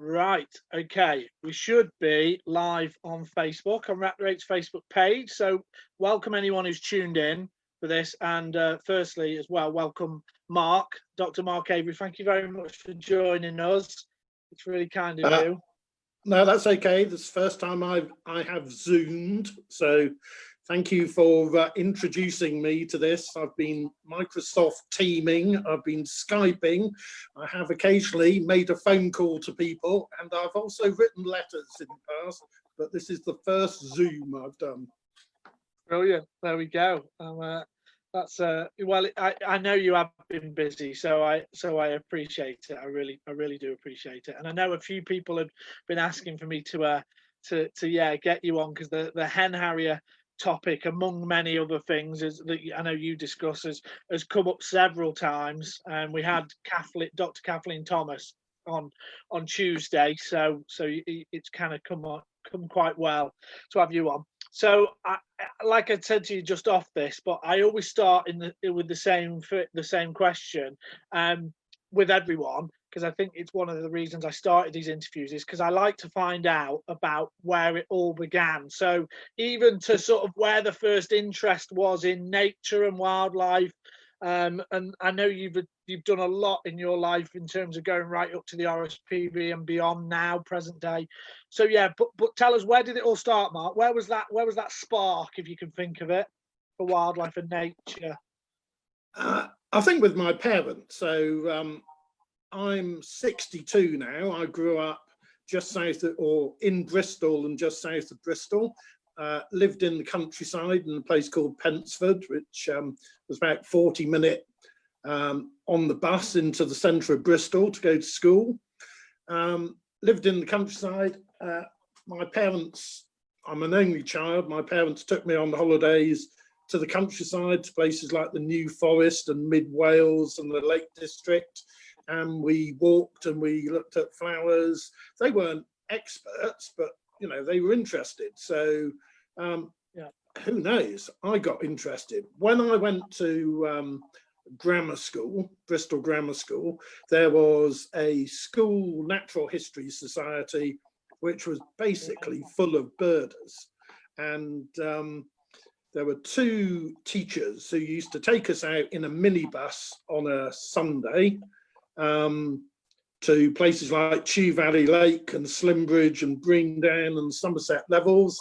Right, okay. We should be live on Facebook, on Raptor 8's Facebook page. So welcome anyone who's tuned in for this. And firstly, as well, welcome Mark, Dr. Mark Avery. Thank you very much for joining us. It's really kind of you. No, that's okay. This is the first time I have Zoomed. So thank you for introducing me to this. I've been Microsoft Teaming, I've been Skyping, I have occasionally made a phone call to people, and I've also written letters in the past, but this is the first Zoom I've done. Brilliant. There we go. That's well, I know you have been busy, so I appreciate it. I really do appreciate it. And I know a few people have been asking for me to yeah, get you on, because the hen harrier topic, among many other things, is that I know you discuss, has come up several times. And we had Dr. Kathleen Thomas on Tuesday, so it's kind of come quite well to have you on. So, like I said to you just off this, but I always start with the same question with everyone, because I think it's one of the reasons I started these interviews, is because I like to find out about where it all began. So even to sort of where the first interest was in nature and wildlife. And I know you've done a lot in your life in terms of going right up to the RSPB and beyond now, present day. So yeah, but tell us, where did it all start, Mark? Where was that spark, if you can think of it, for wildlife and nature? I think with my parents. So I'm 62 now. I grew up just south of, or in Bristol and just south of Bristol. Lived in the countryside in a place called Pensford, which was about 40-minute on the bus into the centre of Bristol to go to school. Lived in the countryside. My parents, I'm an only child, my parents took me on the holidays to the countryside, to places like the New Forest and Mid Wales and the Lake District. And we walked and we looked at flowers. They weren't experts, but you know, they were interested. So yeah, who knows? I got interested. When I went to grammar school, Bristol Grammar School, there was a school natural history society, which was basically full of birders. And there were two teachers who used to take us out in a minibus on a Sunday to places like Chew Valley Lake and Slimbridge and Breandown and Somerset Levels.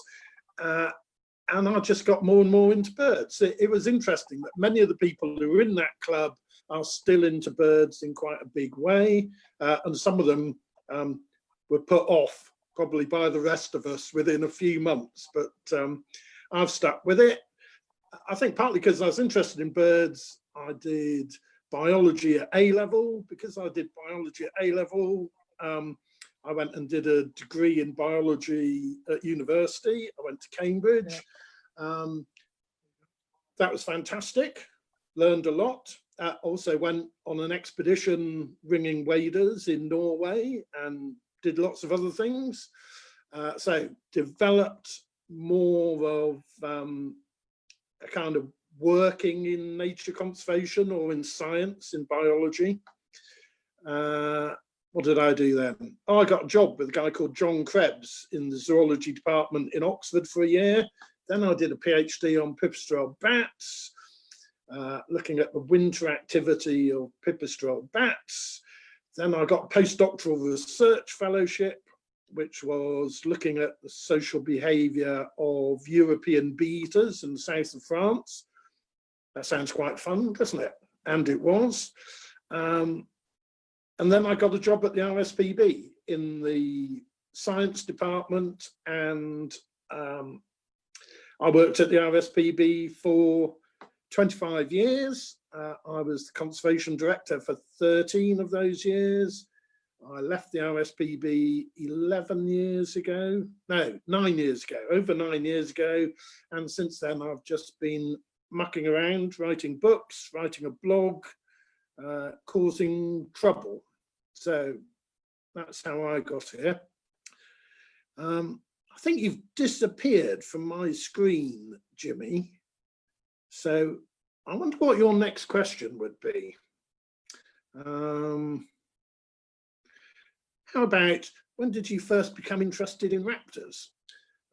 And I just got more and more into birds. It was interesting that many of the people who were in that club are still into birds in quite a big way. And some of them were put off probably by the rest of us within a few months, but I've stuck with it. I think partly because I was interested in birds. I did biology at A-level. Because I did biology at A-level, I went and did a degree in biology at university. I went to Cambridge. Yeah. That was fantastic. Learned a lot. Also went on an expedition ringing waders in Norway and did lots of other things. So developed more of a kind of working in nature conservation or in science, in biology. What did I do then? Oh, I got a job with a guy called John Krebs in the zoology department in Oxford for a year. Then I did a PhD on pipistrelle bats, looking at the winter activity of pipistrelle bats. Then I got a postdoctoral research fellowship, which was looking at the social behaviour of European bee-eaters in the south of France. That sounds quite fun, doesn't it? And it was. And then I got a job at the RSPB in the science department, and I worked at the RSPB for 25 years. I was the conservation director for 13 of those years. I left the RSPB 11 years ago, no, 9 years ago, over 9 years ago. And since then, I've just been mucking around, writing books, writing a blog, causing trouble. So that's how I got here. I think you've disappeared from my screen, Jimmy. So I wonder what your next question would be. How about, when did you first become interested in raptors?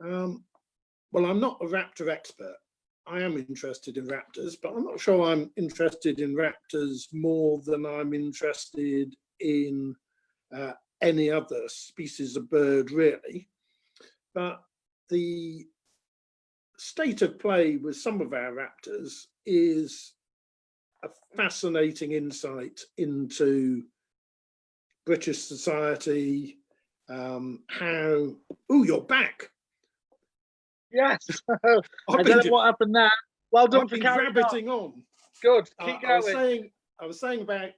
Well, I'm not a raptor expert. I am interested in raptors, but I'm not sure I'm interested in raptors more than I'm interested in any other species of bird, really. But the state of play with some of our raptors is a fascinating insight into British society, how, oh, you're back. Yes. I don't know what happened there. Well done for carrying rabbiting on. Good. Keep going. I was saying about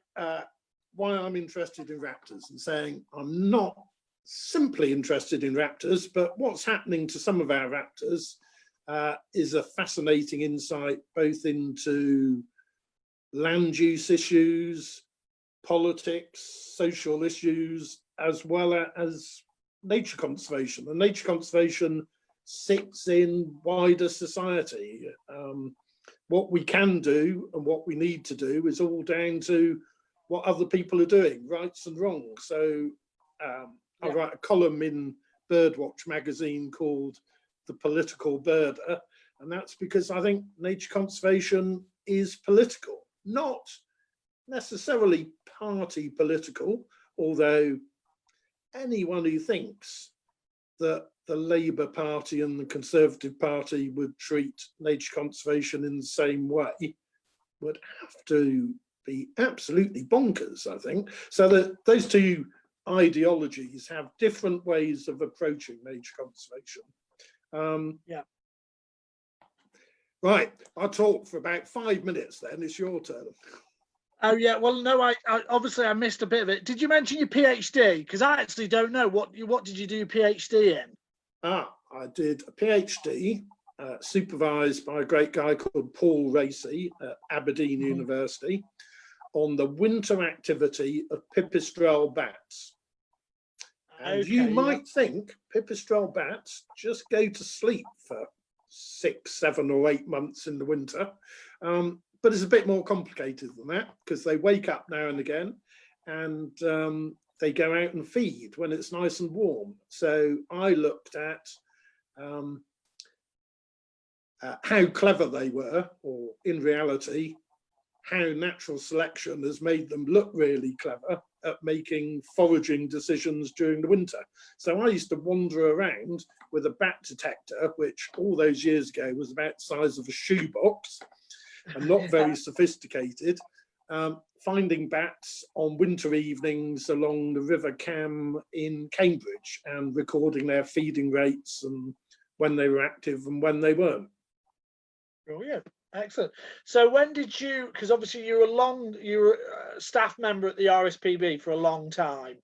why I'm interested in raptors, and saying I'm not simply interested in raptors, but what's happening to some of our raptors is a fascinating insight both into land use issues, politics, social issues, as well as nature conservation. And nature conservation sits in wider society. What we can do and what we need to do is all down to what other people are doing, rights and wrongs. So I write a column in Birdwatch magazine called The Political Birder, and that's because I think nature conservation is political, not necessarily party political, although anyone who thinks that the Labour Party and the Conservative Party would treat nature conservation in the same way would have to be absolutely bonkers, I think. So that those two ideologies have different ways of approaching nature conservation. Right, I'll talk for about 5 minutes then, it's your turn. Oh yeah, well no, I obviously I missed a bit of it. Did you mention your PhD? Because I actually don't know what did you do your PhD in? I did a PhD supervised by a great guy called Paul Racy at Aberdeen University on the winter activity of pipistrelle bats. And you might think pipistrelle bats just go to sleep for 6, 7 or 8 months in the winter. But it's a bit more complicated than that, because they wake up now and again and they go out and feed when it's nice and warm. So I looked at how clever they were, or in reality, how natural selection has made them look really clever at making foraging decisions during the winter. So I used to wander around with a bat detector, which all those years ago was about the size of a shoebox and not very sophisticated, finding bats on winter evenings along the River Cam in Cambridge and recording their feeding rates and when they were active and when they weren't. Brilliant. Excellent. So when did you, because obviously you were a staff member at the RSPB for a long time.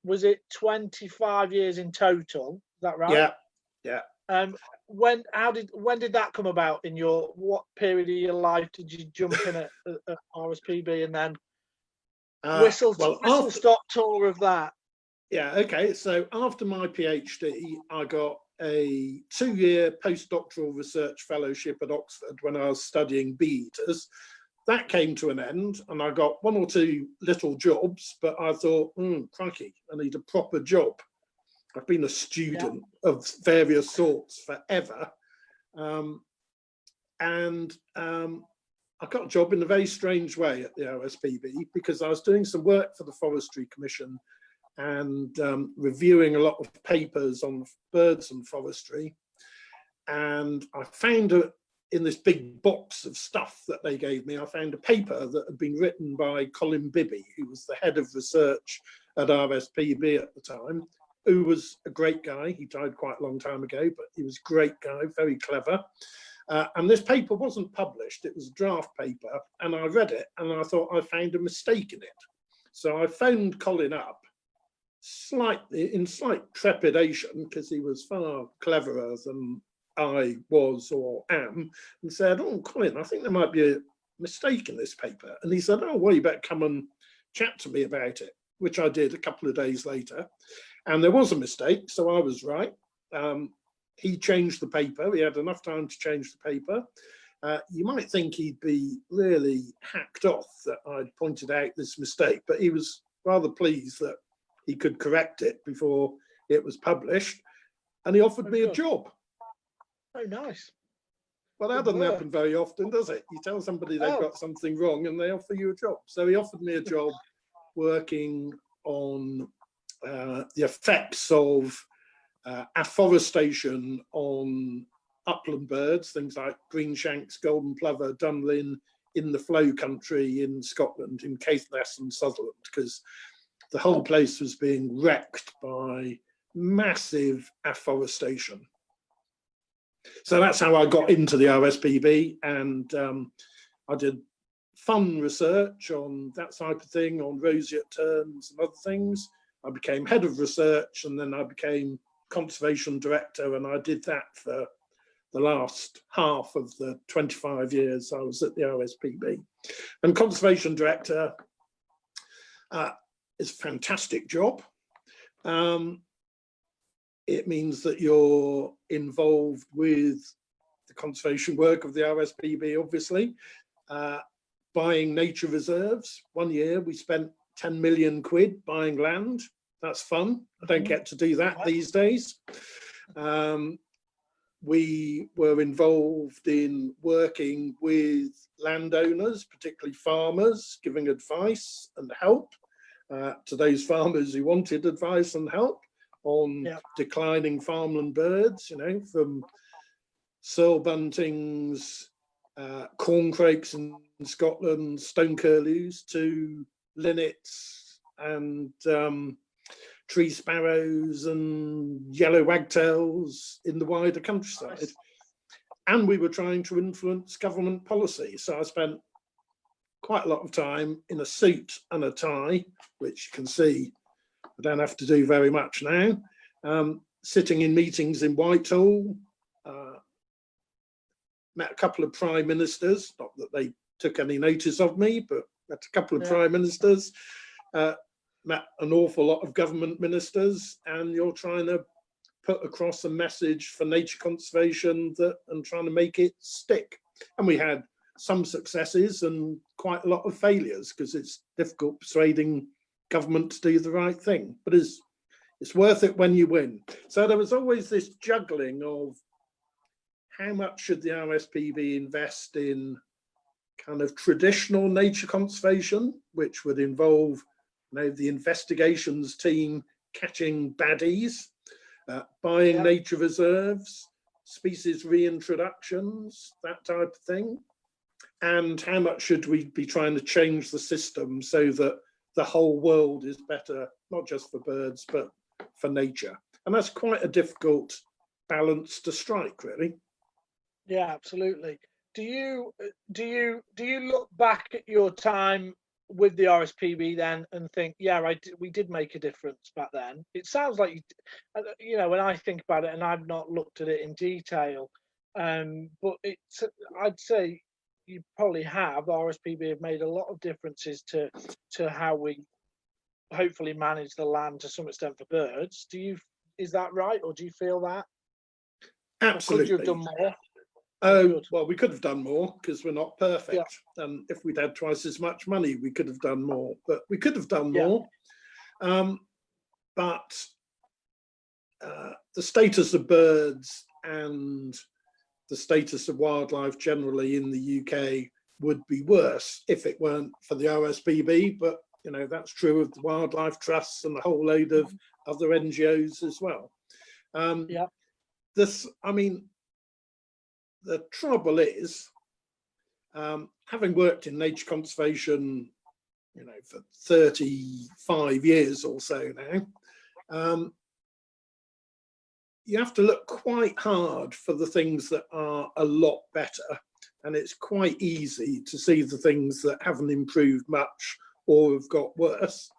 Was it 25 years in total? Is that right? Yeah. When did that come about in what period of your life did you jump in at RSPB and then whistle stop tour of that? Yeah, okay. So after my PhD, I got a 2-year postdoctoral research fellowship at Oxford when I was studying bee eaters. That came to an end and I got 1 or 2 little jobs, but I thought, crikey, I need a proper job. I've been a student of various sorts forever. I got a job in a very strange way at the RSPB because I was doing some work for the Forestry Commission and reviewing a lot of papers on birds and forestry. And I found in this big box of stuff that they gave me, I found a paper that had been written by Colin Bibby, who was the head of research at RSPB at the time, who was a great guy. He died quite a long time ago, but he was a great guy, very clever. And this paper wasn't published, it was a draft paper, and I read it and I thought I found a mistake in it. So I phoned Colin up in slight trepidation, because he was far cleverer than I was or am, and said, "Oh, Colin, I think there might be a mistake in this paper." And he said, "Oh, well, you better come and chat to me about it," which I did a couple of days later. And there was a mistake, so I was right. He changed the paper. He had enough time to change the paper. You might think he'd be really hacked off that I'd pointed out this mistake, but he was rather pleased that he could correct it before it was published, and he offered me a good. job. Oh, nice. Well, that Good doesn't work. happen very often, does it? You tell somebody they've got something wrong and they offer you a job. So he offered me a job working on the effects of afforestation on upland birds, things like greenshanks, golden plover, dunlin, in the flow country in Scotland, in Caithness and Sutherland, because the whole place was being wrecked by massive afforestation. So that's how I got into the RSPB, and I did fun research on that type of thing, on roseate terns and other things. I became head of research, and then I became conservation director, and I did that for the last half of the 25 years I was at the RSPB. And conservation director is a fantastic job. It means that you're involved with the conservation work of the RSPB, obviously. Buying nature reserves. One year we spent 10 million quid buying land. That's fun. I don't get to do that these days. We were involved in working with landowners, particularly farmers, giving advice and help to those farmers who wanted advice and help on declining farmland birds, you know, from searle buntings, corncrakes in Scotland, stone curlews, to linnets and tree sparrows and yellow wagtails in the wider countryside. Nice. And we were trying to influence government policy. So I spent quite a lot of time in a suit and a tie, which you can see I don't have to do very much now, sitting in meetings in Whitehall, met a couple of prime ministers, not that they took any notice of me, but met a couple of prime ministers, met an awful lot of government ministers, and you're trying to put across a message for nature conservation and trying to make it stick. And we had some successes and quite a lot of failures, because it's difficult persuading government to do the right thing, but it's worth it when you win. So there was always this juggling of how much should the RSPB invest in kind of traditional nature conservation, which would involve, you know, the investigations team catching baddies, buying nature reserves, species reintroductions, that type of thing, and how much should we be trying to change the system so that the whole world is better, not just for birds, but for nature. And that's quite a difficult balance to strike, really. Yeah, absolutely. Do you look back at your time with the RSPB then and think, yeah, we did make a difference back then? It sounds like you know, when I think about it, and I've not looked at it in detail, but I'd say you probably have. The RSPB have made a lot of differences to how we hopefully manage the land to some extent for birds. Is that right, or do you feel that? Absolutely. Or could you have done more? Oh, well, we could have done more because we're not perfect. And if we'd had twice as much money, we could have done more. But we could have done more. But the status of birds and the status of wildlife generally in the UK would be worse if it weren't for the RSPB. But, you know, that's true of the wildlife trusts and a whole load of other NGOs as well. The trouble is, having worked in nature conservation, you know, for 35 years or so now, you have to look quite hard for the things that are a lot better. And it's quite easy to see the things that haven't improved much or have got worse.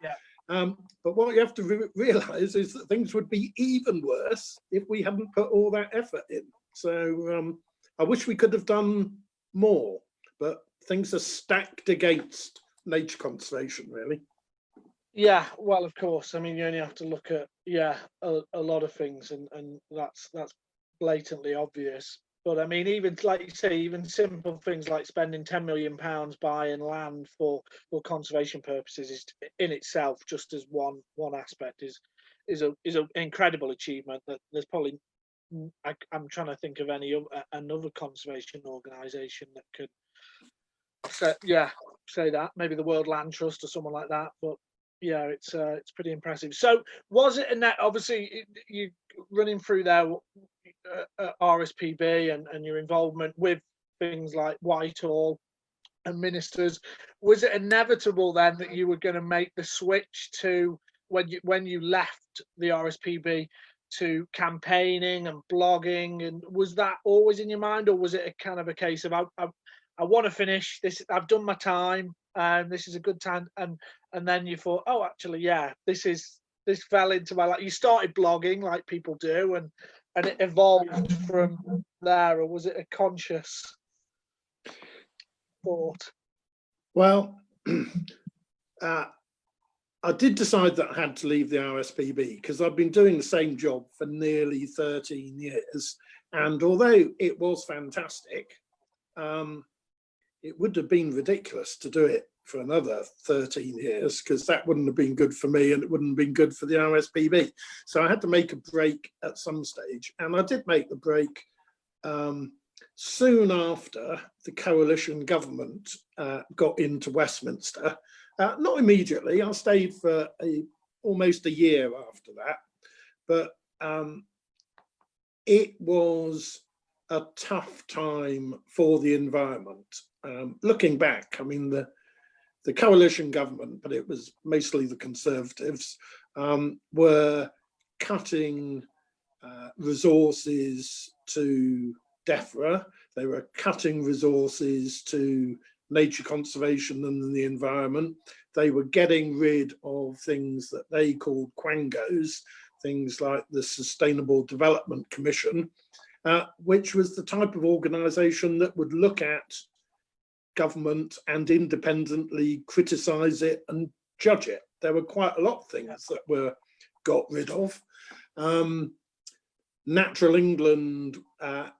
But what you have to realise is that things would be even worse if we hadn't put all that effort in. So I wish we could have done more, but things are stacked against nature conservation, really. Yeah, well, of course. I mean, you only have to look at a lot of things, and that's blatantly obvious. But I mean, even like you say, even simple things like spending £10 million buying land for conservation purposes is in itself, just as one aspect, is an incredible achievement. That there's probably, I'm trying to think of another conservation organisation that could say that, maybe the World Land Trust or someone like that. But yeah, it's pretty impressive. So was it obviously you running through there RSPB and your involvement with things like Whitehall and ministers, was it inevitable then that you were going to make the switch to when you left the RSPB to campaigning and blogging, and was that always in your mind, or was it a kind of a case of I want to finish this, I've done my time, and this is a good time, and then you thought, oh, actually, yeah, this fell into my life. You started blogging like people do, and it evolved from there, or was it a conscious thought? Well, I did decide that I had to leave the RSPB because I've been doing the same job for nearly 13 years. And although it was fantastic, it would have been ridiculous to do it for another 13 years because that wouldn't have been good for me and it wouldn't have been good for the RSPB. So I had to make a break at some stage. And I did make the break soon after the coalition government got into Westminster. Not immediately, I stayed for almost a year after that, but it was a tough time for the environment. Looking back, I mean, the coalition government, but it was mostly the Conservatives, were cutting resources to DEFRA. They were cutting resources to nature conservation and the environment. They were getting rid of things that they called quangos, things like the Sustainable Development Commission, which was the type of organisation that would look at government and independently criticise it and judge it. There were quite a lot of things that were got rid of. Natural England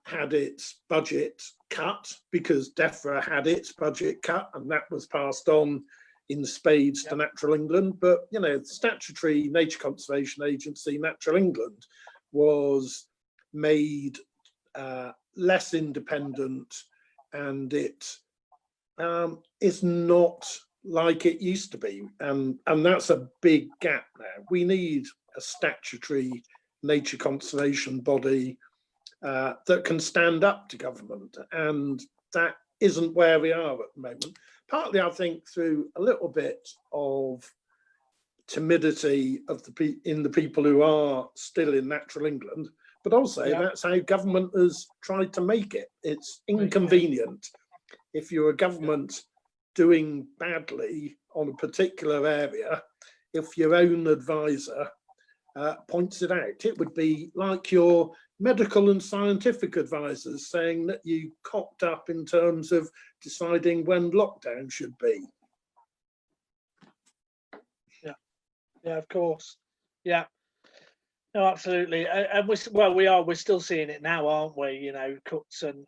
had its budget cut because DEFRA had its budget cut, and that was passed on in spades to Natural England. But, you know, the statutory Nature Conservation Agency, Natural England, was made less independent, and it is not like it used to be. And that's a big gap now. We need a statutory nature conservation body that can stand up to government, and that isn't where we are at the moment. Partly, I think, through a little bit of timidity of the people who are still in Natural England, but also that's how government has tried to make it. It's inconvenient if you're a government doing badly on a particular area, if your own advisor points it out. It would be like your medical and scientific advisors saying that you cocked up in terms of deciding when lockdown should be. Yeah, of course. Yeah, no, absolutely. And we're still seeing it now, aren't we? You know, cuts and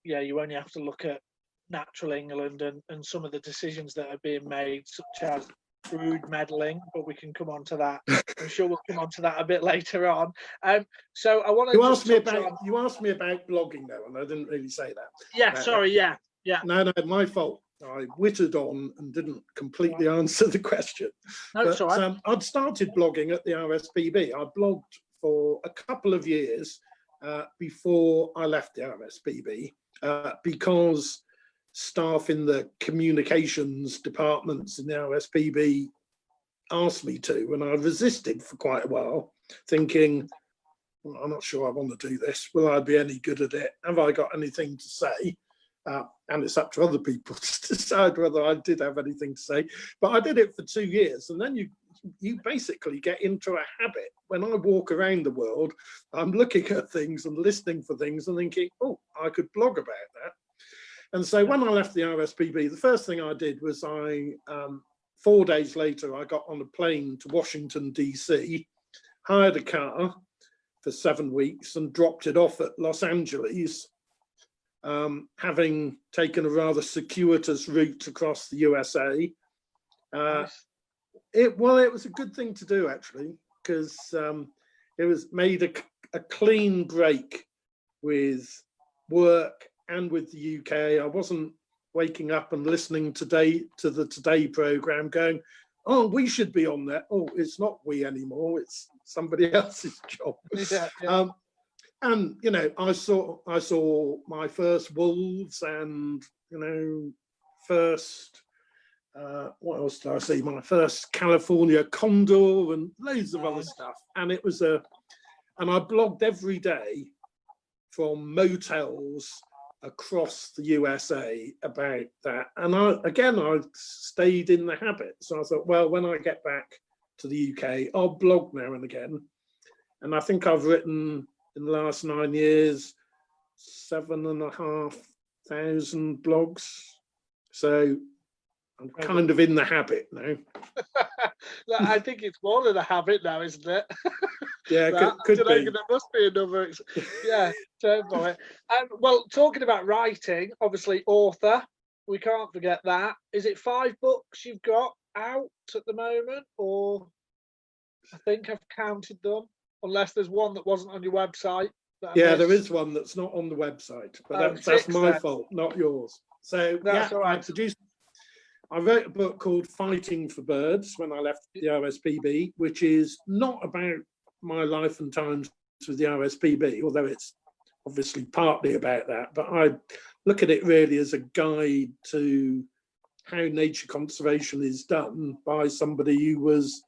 you only have to look at Natural England and some of the decisions that are being made, such as brood meddling, but we can come on to that. I'm sure we'll come on to that a bit later on. So I want to. You asked me about blogging though, and I didn't really say that. Yeah, sorry. Yeah. No, my fault. I whittled on and didn't completely answer the question. No, it's all right. I'd started blogging at the RSPB. I blogged for a couple of years before I left the RSPB because staff in the communications departments in the RSPB asked me to, and I resisted for quite a while, thinking, well, I'm not sure I want to do this. Will I be any good at it? Have I got anything to say? And it's up to other people to decide whether I did have anything to say. But I did it for 2 years, and then you basically get into a habit. When I walk around the world, I'm looking at things and listening for things and thinking, oh, I could blog about that. And so when I left the RSPB, the first thing I did was 4 days later, I got on a plane to Washington, DC, hired a car, for 7 weeks and dropped it off at Los Angeles, having taken a rather circuitous route across the USA. Nice. It was a good thing to do, actually, because it was made a clean break with work and with the UK. I wasn't waking up and listening to the Today programme going, oh, we should be on there. Oh, it's not we anymore. It's somebody else's job. Yeah. And you know, I saw my first wolves, and you know, first what else did I see? My first California condor, and loads of other stuff. And it was and I blogged every day from motels across the USA about that. And I stayed in the habit. So I thought, well, when I get back to the UK, I'll blog now and again. And I think I've written in the last 9 years, 7,500 blogs. So I'm kind of in the habit now. I think it's more than a habit now, isn't it? Yeah, could be. There must be another. Yeah, totally. Well, talking about writing, obviously author, we can't forget that. Is it 5 books you've got out at the moment, or I think I've counted them, unless there's one that wasn't on your website. Yeah, there is one that's not on the website, but that's my fault, not yours. So that's all right. I wrote a book called Fighting for Birds when I left the RSPB, which is not about my life and times with the RSPB, although it's obviously partly about that. But I look at it really as a guide to how nature conservation is done by somebody who was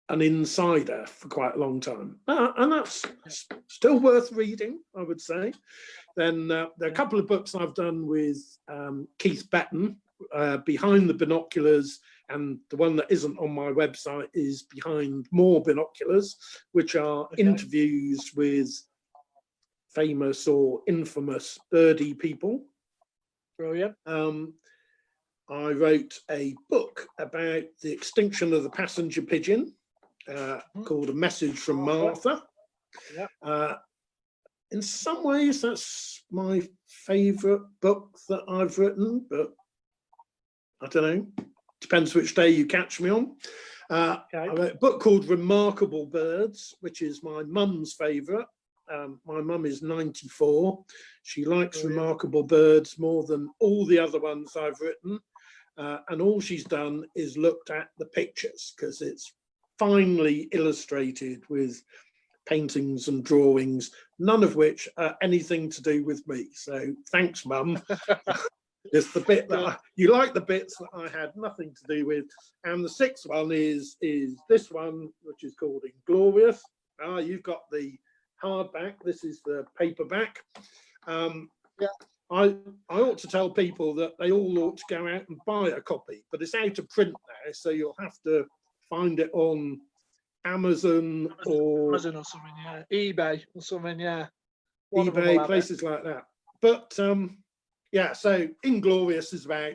an insider for quite a long time. And that's still worth reading, I would say. Then there are a couple of books I've done with Keith Betton, Behind the Binoculars, and the one that isn't on my website is Behind More Binoculars, which are interviews with famous or infamous birdie people. Brilliant. I wrote a book about the extinction of the passenger pigeon called A Message from Martha. In some ways, that's my favourite book that I've written, but I don't know, depends which day you catch me on. I wrote a book called Remarkable Birds, which is my mum's favourite. My mum is 94. She likes Remarkable Birds more than all the other ones I've written. And all she's done is looked at the pictures, because it's finely illustrated with paintings and drawings, none of which are anything to do with me. So thanks, Mum. It's the bit that you like, the bits that I had nothing to do with. And the 6th one is this one, which is called Inglorious. You've got the hardback. This is the paperback. I ought to tell people that they all ought to go out and buy a copy, but it's out of print now, so you'll have to find it on Amazon or something, eBay or something, eBay, places like that. But yeah, so Inglorious is about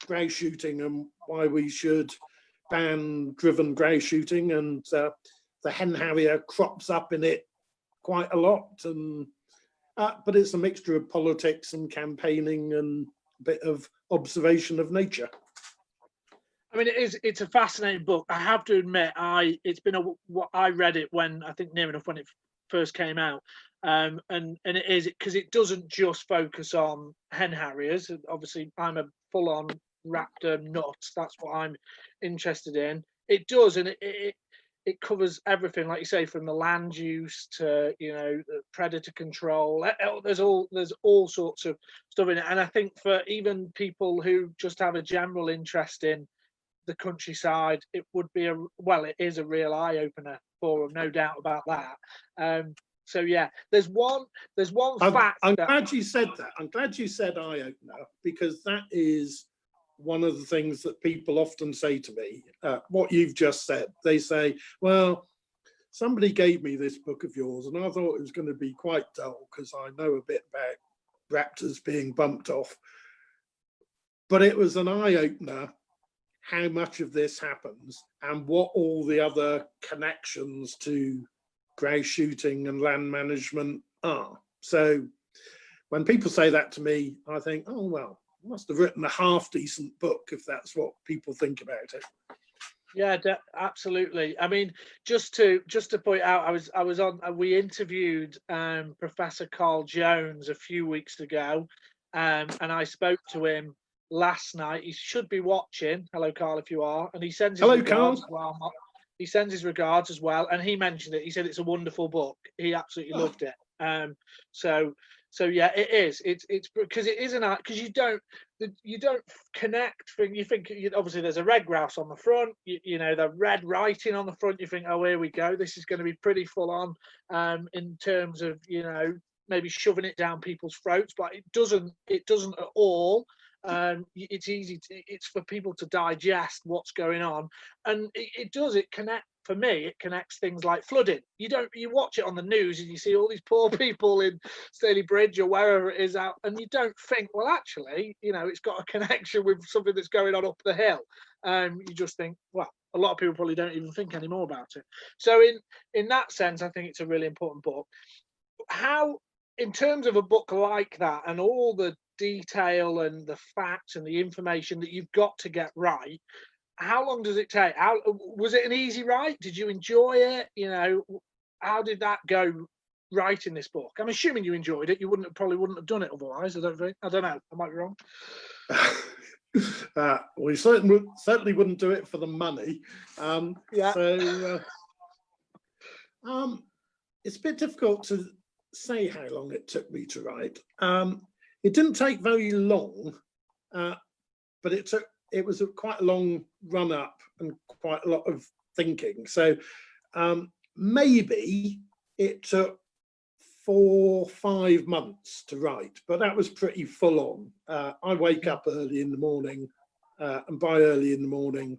grouse shooting and why we should ban driven grouse shooting, and the hen harrier crops up in it quite a lot, and but it's a mixture of politics and campaigning and a bit of observation of nature. I mean, it's a fascinating book. I have to admit, I read it when, I think near enough when it first came out, and it is because it doesn't just focus on hen harriers. Obviously, I'm a full-on raptor nut. That's what I'm interested in. It does, and it covers everything, like you say, from the land use to, you know, the predator control. There's all sorts of stuff in it, and I think for even people who just have a general interest in the countryside, it would be it is a real eye opener for them, no doubt about that. So yeah, there's one fact. I'm glad you said that. I'm glad you said eye opener, because that is one of the things that people often say to me. What you've just said, they say, "Well, somebody gave me this book of yours, and I thought it was going to be quite dull because I know a bit about raptors being bumped off, but it was an eye opener." How much of this happens and what all the other connections to grouse shooting and land management are. So when people say that to me, I think, oh, well, I must have written a half decent book if that's what people think about it. Yeah, absolutely. I mean, just to point out, I was on. We interviewed Professor Carl Jones a few weeks ago, and I spoke to him last night. He should be watching. Hello, Carl, if you are. And he sends his regards. Carl. Well, he sends his regards as well, and he mentioned it. He said it's a wonderful book. He absolutely loved it. So yeah, it is. It's because it is an art, because you don't connect. You think obviously there's a red grouse on the front. You know, the red writing on the front. You think, oh, here we go. This is going to be pretty full on in terms of, you know, maybe shoving it down people's throats, but it doesn't at all. It's easy it's for people to digest what's going on, and it connect. For me, it connects things like flooding. You watch it on the news and you see all these poor people in Staley Bridge or wherever it is out, and you don't think, well, actually, you know, it's got a connection with something that's going on up the hill. You just think, well, a lot of people probably don't even think anymore about it. So in that sense, I think it's a really important book. How, in terms of a book like that and all the detail and the facts and the information that you've got to get right, how long does it take? Was it an easy write? Did you enjoy it? You know, how did that go writing this book? I'm assuming you enjoyed it. You probably wouldn't have done it otherwise. I don't know. I might be wrong. We certainly wouldn't do it for the money. Yeah. So it's a bit difficult to say how long it took me to write. It didn't take very long, but it was quite a long run up and quite a lot of thinking. So maybe it took 4 or 5 months to write, but that was pretty full on. I wake up early in the morning, and by early in the morning,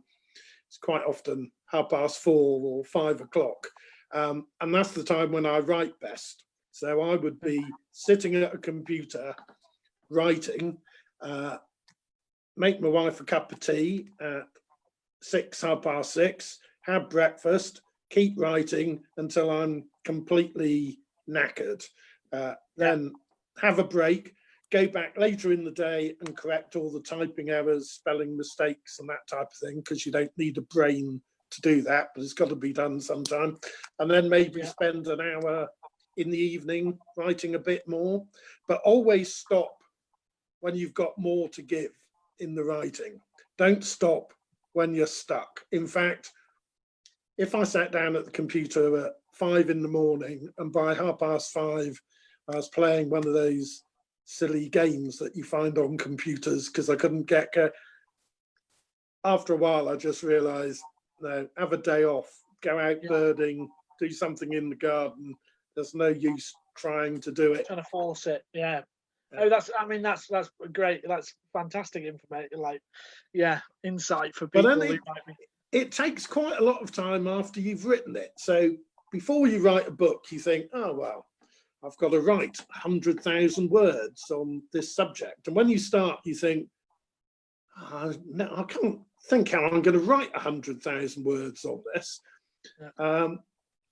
it's quite often 4:30 or 5 o'clock. And that's the time when I write best. So I would be sitting at a computer writing, make my wife a cup of tea at 6:30, have breakfast, keep writing until I'm completely knackered. Then have a break, go back later in the day and correct all the typing errors, spelling mistakes and that type of thing, because you don't need a brain to do that, but it's got to be done sometime. And then maybe spend an hour in the evening writing a bit more, but always stop when you've got more to give in the writing. Don't stop when you're stuck. In fact, if I sat down at the computer at 5 in the morning and by 5:30 I was playing one of those silly games that you find on computers because I couldn't get after a while, I just realized, no, have a day off, go out birding, do something in the garden. There's no use trying to do it. Trying to force it, Oh, that's great. That's fantastic information. Like, insight for people. But then it takes quite a lot of time after you've written it. So before you write a book, you think, oh, well, I've got to write 100,000 words on this subject. And when you start, you think, no, I can't think how I'm going to write 100,000 words on this.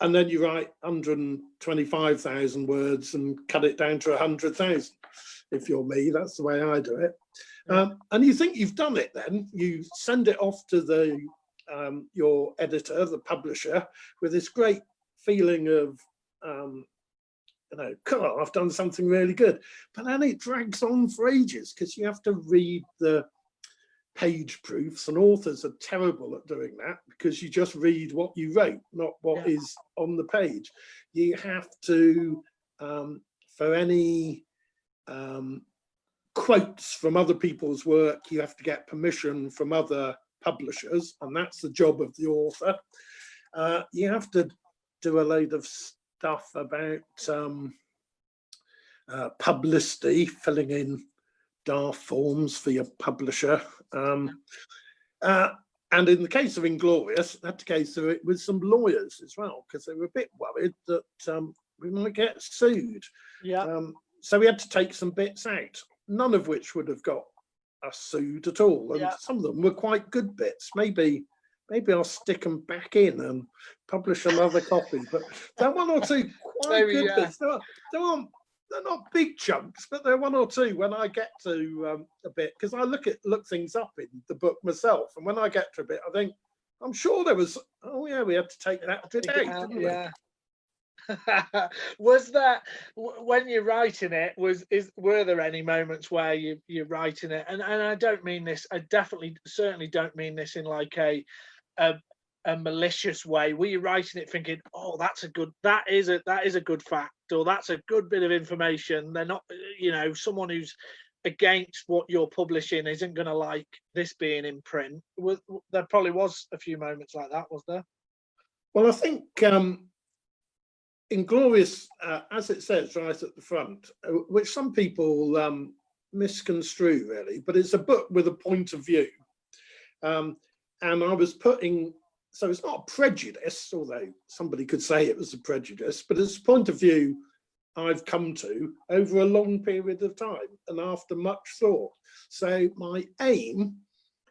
And then you write 125,000 words and cut it down to 100,000. If you're me, that's the way I do it. And you think you've done it then. You send it off to your editor, the publisher, with this great feeling of, God, I've done something really good. But then it drags on for ages because you have to read the page proofs, and authors are terrible at doing that because you just read what you wrote, not what is on the page. You have to, for any quotes from other people's work, you have to get permission from other publishers, and that's the job of the author. You have to do a load of stuff about publicity, filling in draft forms for your publisher. And in the case of Inglorious, I had to go through it with some lawyers as well, because they were a bit worried that we might get sued. So we had to take some bits out, none of which would have got us sued at all. And some of them were quite good bits, maybe maybe I'll stick them back in and publish another copy. But there are one or two quite good bits. They're not big chunks, but there are one or two when I get to a bit, because I look things up in the book myself, and when I get to a bit, I think, I'm sure there was, oh yeah, we had to take that bit out, didn't we? Was that when you're writing it, were there any moments where you're writing it, and I don't mean this, I certainly don't mean this in like a malicious way, were you writing it thinking, oh, that is a good fact, or that's a good bit of information, they're not, you know, someone who's against what you're publishing isn't going to like this being in print? There probably was a few moments like that, was there? Well, I think Inglorious, as it says right at the front, which some people misconstrue really, but it's a book with a point of view. And I was putting, so it's not a prejudice, although somebody could say it was a prejudice, but it's a point of view I've come to over a long period of time and after much thought. So my aim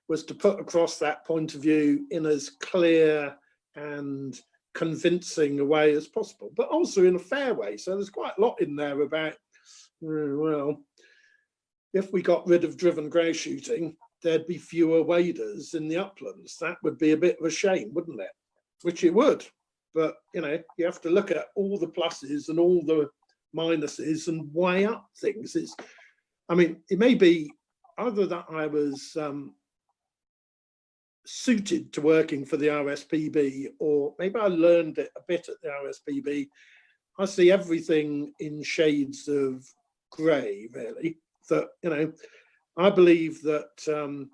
was to put across that point of view in as clear and convincing a way as possible, but also in a fair way. So there's quite a lot in there about, well, if we got rid of driven grey shooting, there'd be fewer waders in the uplands. That would be a bit of a shame, wouldn't it? Which it would. But, you know, you have to look at all the pluses and all the minuses and weigh up things. I mean, it may be either that I was suited to working for the RSPB, or maybe I learned it a bit at the RSPB. I see everything in shades of grey, really. That, you know, I believe that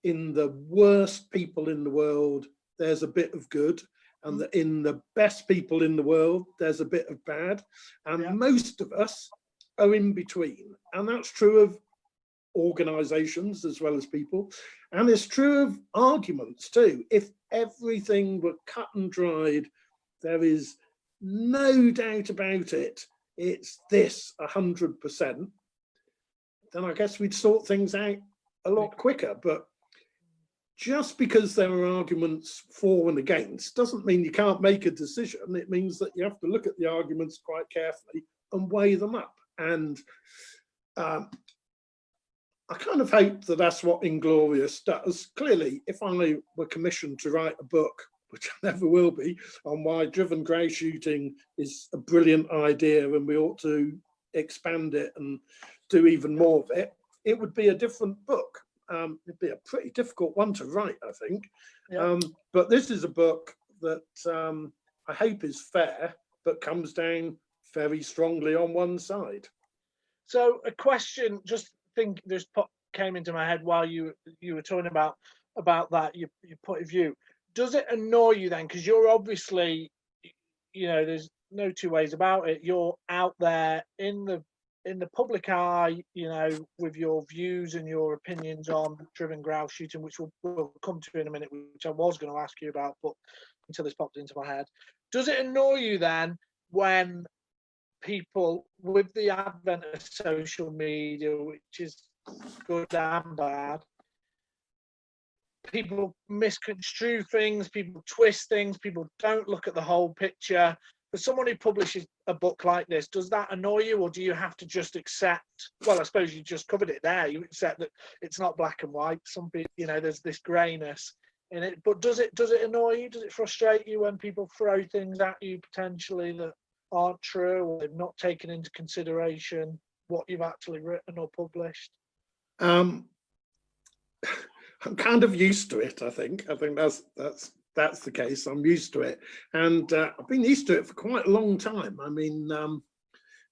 in the worst people in the world, there's a bit of good, and that in the best people in the world, there's a bit of bad. And most of us are in between. And that's true of organizations as well as people. And it's true of arguments too. If everything were cut and dried, there is no doubt about it, it's this 100%, then I guess we'd sort things out a lot quicker. But just because there are arguments for and against doesn't mean you can't make a decision. It means that you have to look at the arguments quite carefully and weigh them up. And I kind of hope that that's what Inglorious does. Clearly, if I were commissioned to write a book, which I never will be, on why driven grey shooting is a brilliant idea and we ought to expand it and do even more of it, it would be a different book. It'd be a pretty difficult one to write, I think. But this is a book that I hope is fair, but comes down very strongly on one side. So a question, just came into my head while you were talking about that, your point of view. Does it annoy you then? Because you're obviously, you know, there's no two ways about it. You're out there in the public eye, you know, with your views and your opinions on driven grouse shooting, which we'll come to in a minute, which I was going to ask you about, but until this popped into my head. Does it annoy you then when people, with the advent of social media, which is good and bad, people misconstrue things, people twist things, people don't look at the whole picture? For someone who publishes a book like this, does that annoy you, or do you have to just accept, well, I suppose you just covered it there, you accept that it's not black and white, some people, you know, there's this greyness in it, but does it annoy you, does it frustrate you when people throw things at you potentially that aren't true, or they've not taken into consideration what you've actually written or published? I'm kind of used to it, I think that's the case. I'm used to it, and I've been used to it for quite a long time. I mean,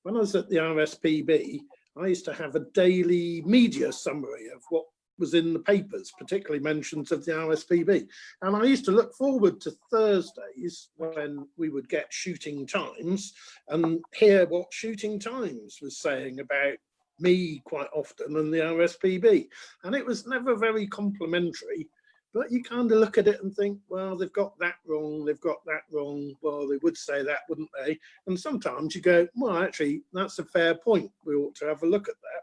when I was at the RSPB, I used to have a daily media summary of what was in the papers, particularly mentions of the RSPB. And I used to look forward to Thursdays when we would get Shooting Times and hear what Shooting Times was saying about me quite often and the RSPB. And it was never very complimentary, but you kind of look at it and think, well, they've got that wrong, they've got that wrong. Well, they would say that, wouldn't they? And sometimes you go, well, actually, that's a fair point. We ought to have a look at that.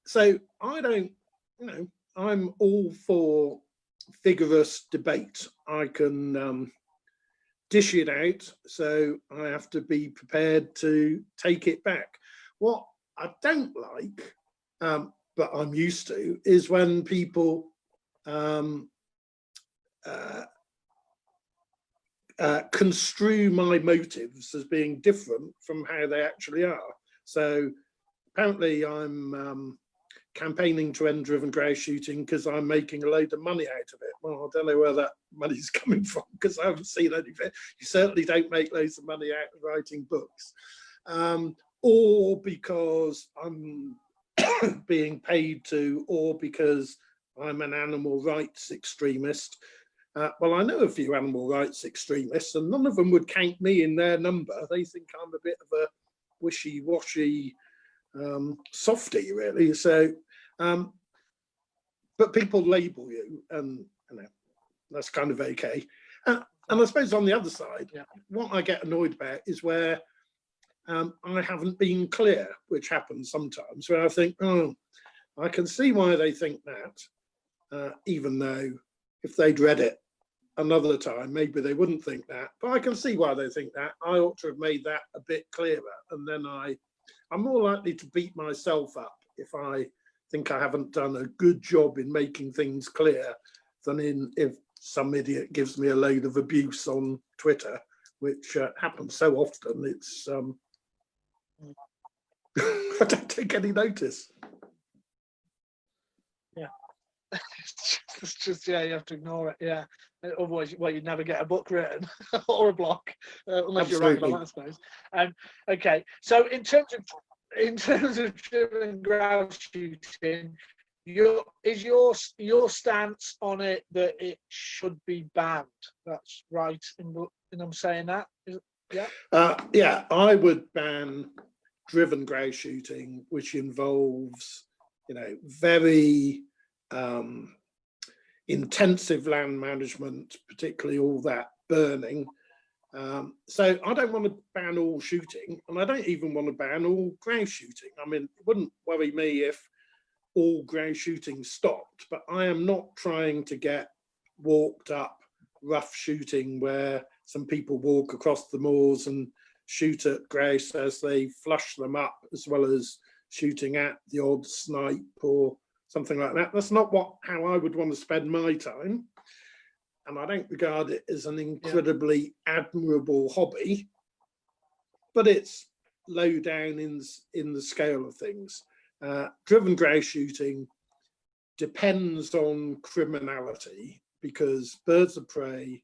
So I don't, you know, I'm all for vigorous debate. I can dish it out, so I have to be prepared to take it back. What I don't like, but I'm used to, is when people construe my motives as being different from how they actually are. So apparently I'm campaigning to end driven grouse shooting because I'm making a load of money out of it. Well, I don't know where that money's coming from because I haven't seen anything. You certainly don't make loads of money out of writing books. Or because I'm being paid to, or because I'm an animal rights extremist. Well, I know a few animal rights extremists, and none of them would count me in their number. They think I'm a bit of a wishy-washy softy, really. So, but people label you, and that's kind of okay. And I suppose on the other side, what I get annoyed about is where I haven't been clear, which happens sometimes, where I think, oh, I can see why they think that, even though if they'd read it another time, maybe they wouldn't think that. But I can see why they think that. I ought to have made that a bit clearer. And then I'm more likely to beat myself up if I think I haven't done a good job in making things clear than if some idiot gives me a load of abuse on Twitter, which happens so often. It's I don't take any notice. Yeah. It's just, yeah, you have to ignore it. Yeah. Otherwise, well, you'd never get a book written or a blog, unless you're writing on that, I suppose. Okay. So in terms of driven grouse shooting, is your stance on it that it should be banned? That's right. And I'm saying that. Yeah, I would ban driven grouse shooting, which involves, very intensive land management, particularly all that burning. So I don't want to ban all shooting, and I don't even want to ban all grouse shooting. I mean, it wouldn't worry me if all grouse shooting stopped, but I am not trying to get walked up rough shooting where some people walk across the moors and shoot at grouse as they flush them up, as well as shooting at the odd snipe or something like that. That's not how I would want to spend my time. And I don't regard it as an incredibly admirable hobby, but it's low down in the scale of things. Driven grouse shooting depends on criminality, because birds of prey,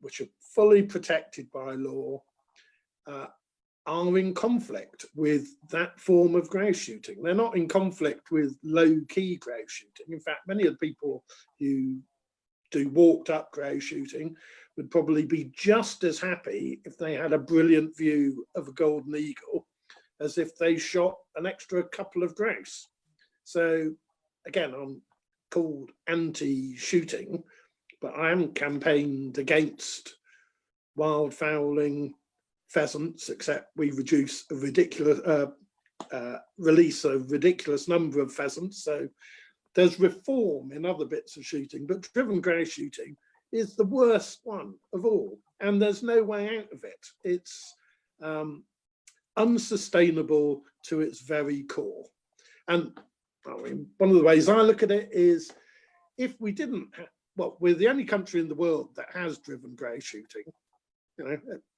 which are fully protected by law, are in conflict with that form of grouse shooting. They're not in conflict with low-key grouse shooting. In fact, many of the people who do walked up grouse shooting would probably be just as happy if they had a brilliant view of a golden eagle as if they shot an extra couple of grouse. So again, I'm called anti-shooting, but I haven't campaigned against wildfowling pheasants, except we reduce a ridiculous release a ridiculous number of pheasants. So there's reform in other bits of shooting, but driven grouse shooting is the worst one of all, and there's no way out of it. It's unsustainable to its very core. And I mean, one of the ways I look at it is, if we didn't, well, we're the only country in the world that has driven grouse shooting.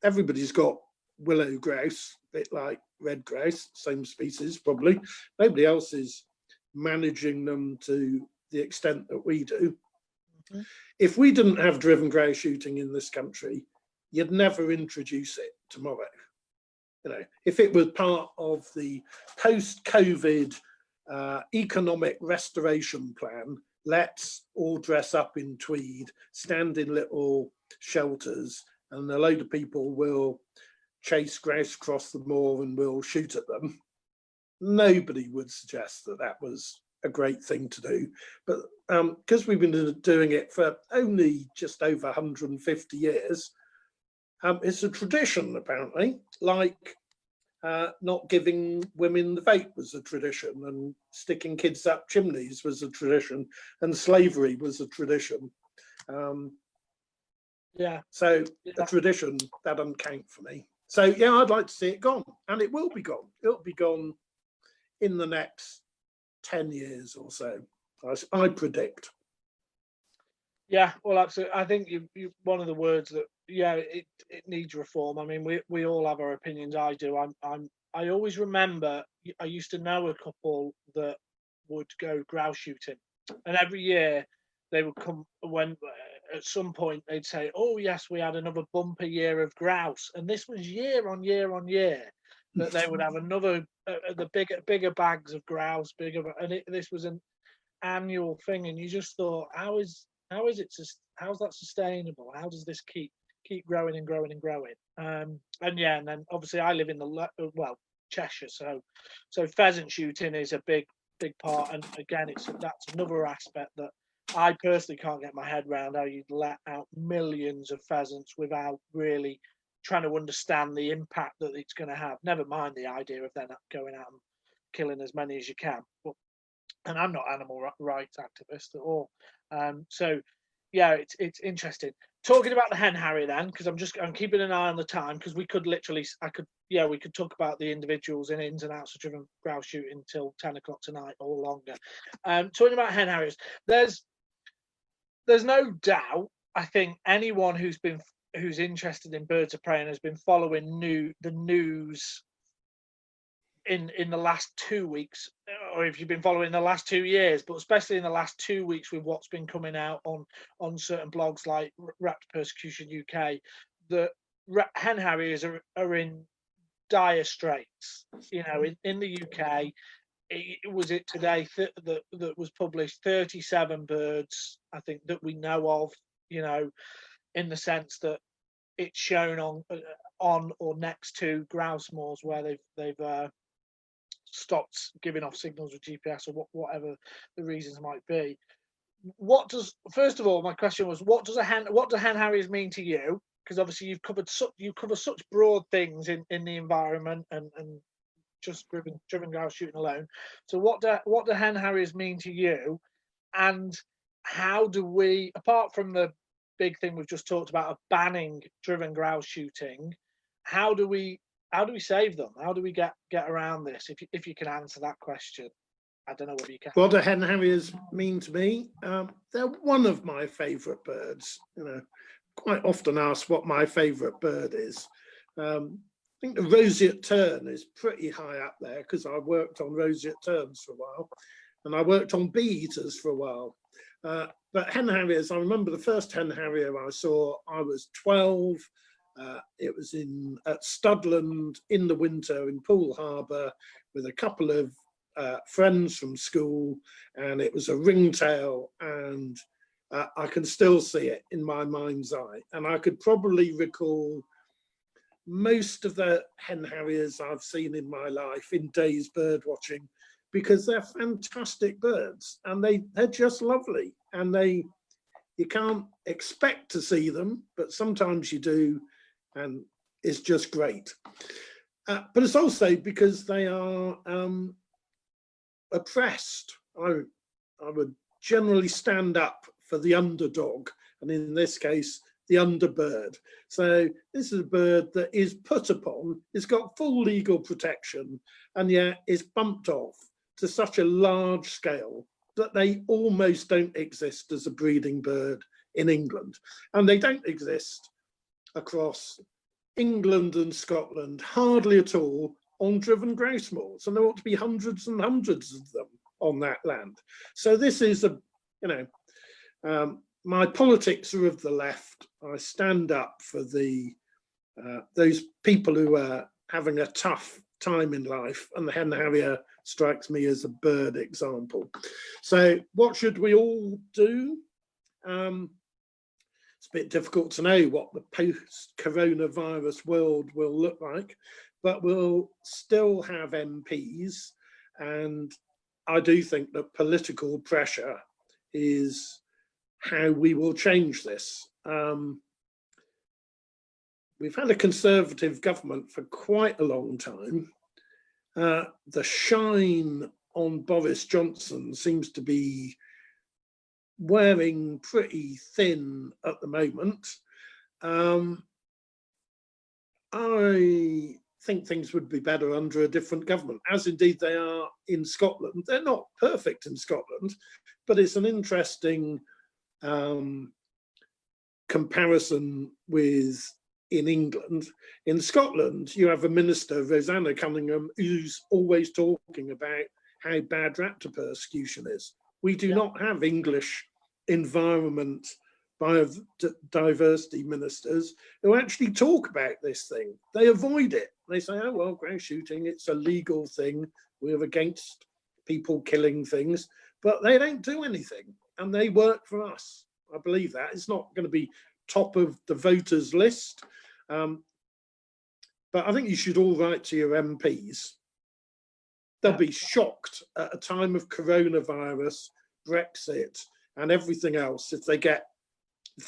Everybody's got willow grouse, a bit like red grouse, same species probably. Nobody else is managing them to the extent that we do. Mm-hmm. If we didn't have driven grouse shooting in this country, you'd never introduce it tomorrow. If it was part of the post-COVID economic restoration plan, let's all dress up in tweed, stand in little shelters, and a load of people will chase grouse across the moor and will shoot at them. Nobody would suggest that that was a great thing to do. But because we've been doing it for only just over 150 years, it's a tradition, apparently, like not giving women the vote was a tradition, and sticking kids up chimneys was a tradition, and slavery was a tradition. So a tradition, that doesn't count for me. So yeah, I'd like to see it gone, and it will be gone. It'll be gone in the next 10 years or so, I predict. Yeah, well, absolutely. I think you one of the words that, yeah, it needs reform. I mean, we all have our opinions. I do. I always remember I used to know a couple that would go grouse shooting, and every year they would come when at some point they'd say, "Oh yes, we had another bumper year of grouse," and this was year on year on year that they would have another the bigger bags of grouse, and this was an annual thing, and you just thought, how's that sustainable? How does this keep growing and growing and growing? And then obviously I live in Cheshire, so pheasant shooting is a big part, and again that's another aspect that I personally can't get my head around, how you'd let out millions of pheasants without really trying to understand the impact that it's going to have. Never mind the idea of then going out and killing as many as you can. And I'm not animal rights activist at all. So yeah, it's interesting. Talking about the hen harrier then, because I'm keeping an eye on the time, because we could talk about the individuals and ins and outs of driven grouse shooting till 10 o'clock tonight or longer. Talking about hen harriers, there's no doubt, I think anyone who's interested in birds of prey and has been following the news in the last 2 weeks, or if you've been following the last 2 years, but especially in the last 2 weeks with what's been coming out on certain blogs like Raptor Persecution UK, the hen harriers are in dire straits. You know, in the UK, was it today that was published 37 birds, I think, that we know of, you know, in the sense that it's shown on or next to grouse moors where they've stopped giving off signals with GPS or whatever the reasons might be. First of all, my question was, what do hen harriers mean to you? Because obviously you cover such broad things in the environment and just driven grouse shooting alone. So what do hen harriers mean to you, and how do we, apart from the big thing we've just talked about of banning driven grouse shooting, how do we save them? How do we get around this? If you can answer that question, I don't know whether you can. What do hen harriers mean to me? They're one of my favourite birds. You know, quite often asked what my favourite bird is. I think the roseate tern is pretty high up there because I worked on roseate terns for a while, and I worked on bee eaters for a while. But hen harriers, I remember the first hen harrier I saw, I was 12. It was at Studland in the winter in Poole Harbour with a couple of friends from school, and it was a ringtail, and I can still see it in my mind's eye. And I could probably recall most of the hen harriers I've seen in my life in days bird watching, because they're fantastic birds and they're just lovely, and you can't expect to see them, but sometimes you do, and it's just great. But it's also because they are oppressed. I would generally stand up for the underdog, and in this case, the underbird. So this is a bird that is put upon, it's got full legal protection, and yet is bumped off to such a large scale that they almost don't exist as a breeding bird in England. And they don't exist across England and Scotland, hardly at all, on driven grouse moors. And there ought to be hundreds and hundreds of them on that land. So this is my politics are of the left. I stand up for those people who are having a tough time in life, and the hen harrier strikes me as a bird example. So what should we all do? It's a bit difficult to know what the post-coronavirus world will look like, but we'll still have MPs, and I do think that political pressure is how we will change this. We've had a Conservative government for quite a long time, The shine on Boris Johnson seems to be wearing pretty thin at the moment. I think things would be better under a different government, as indeed they are in Scotland. They're not perfect in Scotland, but it's an interesting comparison with in England. In Scotland, you have a minister, Rosanna Cunningham, who's always talking about how bad raptor persecution is. We do not have English environment biodiversity ministers who actually talk about this thing. They avoid it. They say, oh, well, grouse shooting, it's a legal thing. We're against people killing things, but they don't do anything and they work for us. I believe that. It's not going to be top of the voters list. But I think you should all write to your MPs. They'll be shocked at a time of coronavirus, Brexit, and everything else if they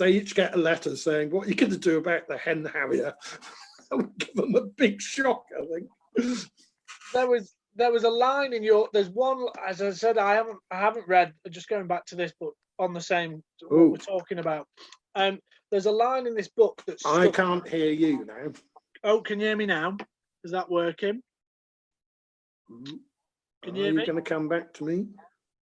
each get a letter saying what are you going to do about the hen harrier. That would give them a big shock, I think. There was a line in your. There's one, as I said, I haven't read. Just going back to this book on the same what we're talking about. There's a line in this book that's. I can't hear you now. Oh, can you hear me now? Is that working? Can you hear me? Are you going to come back to me?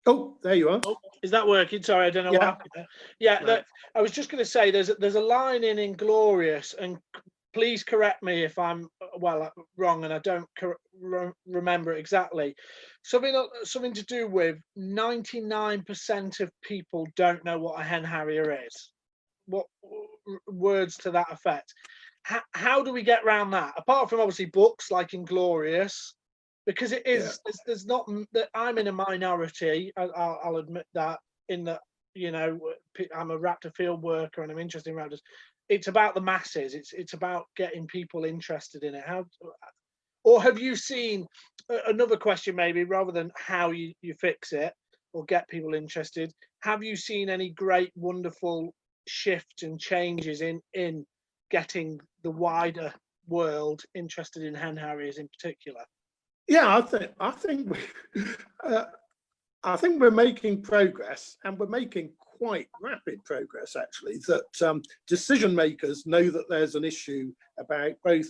Oh, there you are. Oh, is that working? Sorry, I don't know what happened there. Yeah, right. I was just going to say there's a line in Inglorious, and please correct me if I'm wrong and I don't remember it exactly. Something to do with 99% of people don't know what a hen harrier is. What words to that effect? How do we get around that? Apart from obviously books like Inglorious. Because it is, there's not that I'm in a minority. I'll admit that. In that, you know, I'm a raptor field worker and I'm interested in raptors. It's about the masses. It's about getting people interested in it. Or have you seen another question maybe rather than how you fix it or get people interested? Have you seen any great, wonderful shifts and changes in getting the wider world interested in hen harriers in particular? Yeah, I think we're making progress, and we're making quite rapid progress, actually, that decision makers know that there's an issue about both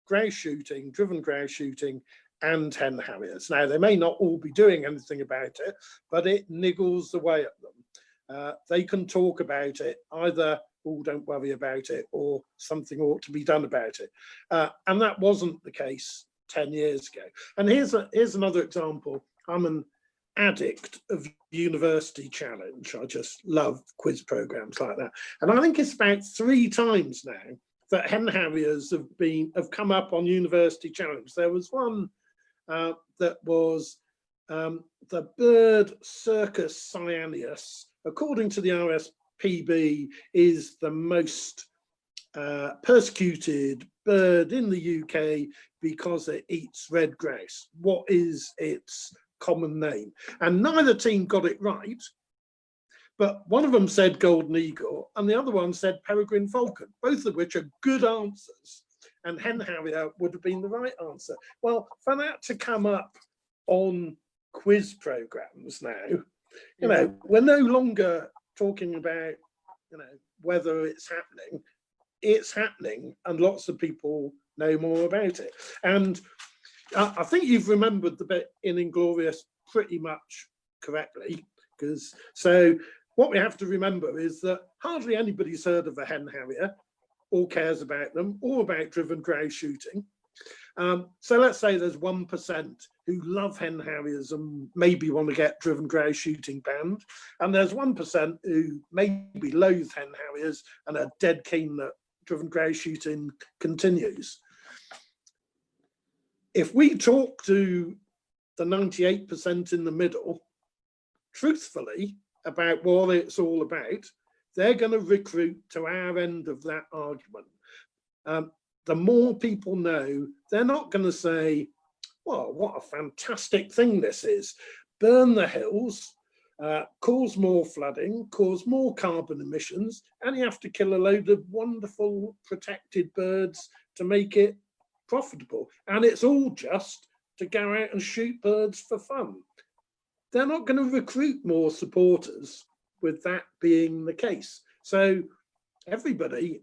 grouse shooting, driven grouse shooting, and hen harriers. Now, they may not all be doing anything about it, but it niggles away at them. They can talk about it, either, oh, don't worry about it, or something ought to be done about it. And that wasn't the case 10 years ago. And here's another example. I'm an addict of University Challenge. I just love quiz programs like that. And I think it's about 3 times now that hen harriers have come up on University Challenge. There was one that was the bird Circus cyaneus, according to the RSPB, is the most persecuted bird in the UK because it eats red grouse. What is its common name? And neither team got it right, but one of them said golden eagle and the other one said peregrine falcon, both of which are good answers, and hen harrier would have been the right answer. Well, for that to come up on quiz programs now, you know, we're no longer talking about, you know, whether it's happening, and lots of people know more about it. And I think you've remembered the bit in Inglorious pretty much correctly, because so what we have to remember is that hardly anybody's heard of a hen harrier or cares about them or about driven grouse shooting. So let's say there's 1% who love hen harriers and maybe want to get driven grouse shooting banned, and there's 1% who maybe loathe hen harriers and are dead keen that driven grouse shooting continues. If we talk to the 98% in the middle, truthfully, about what it's all about, they're going to recruit to our end of that argument. The more people know, they're not going to say, well, what a fantastic thing this is. Burn the hills, cause more flooding, cause more carbon emissions, and you have to kill a load of wonderful protected birds to make it profitable. And it's all just to go out and shoot birds for fun. They're not going to recruit more supporters with that being the case. So everybody,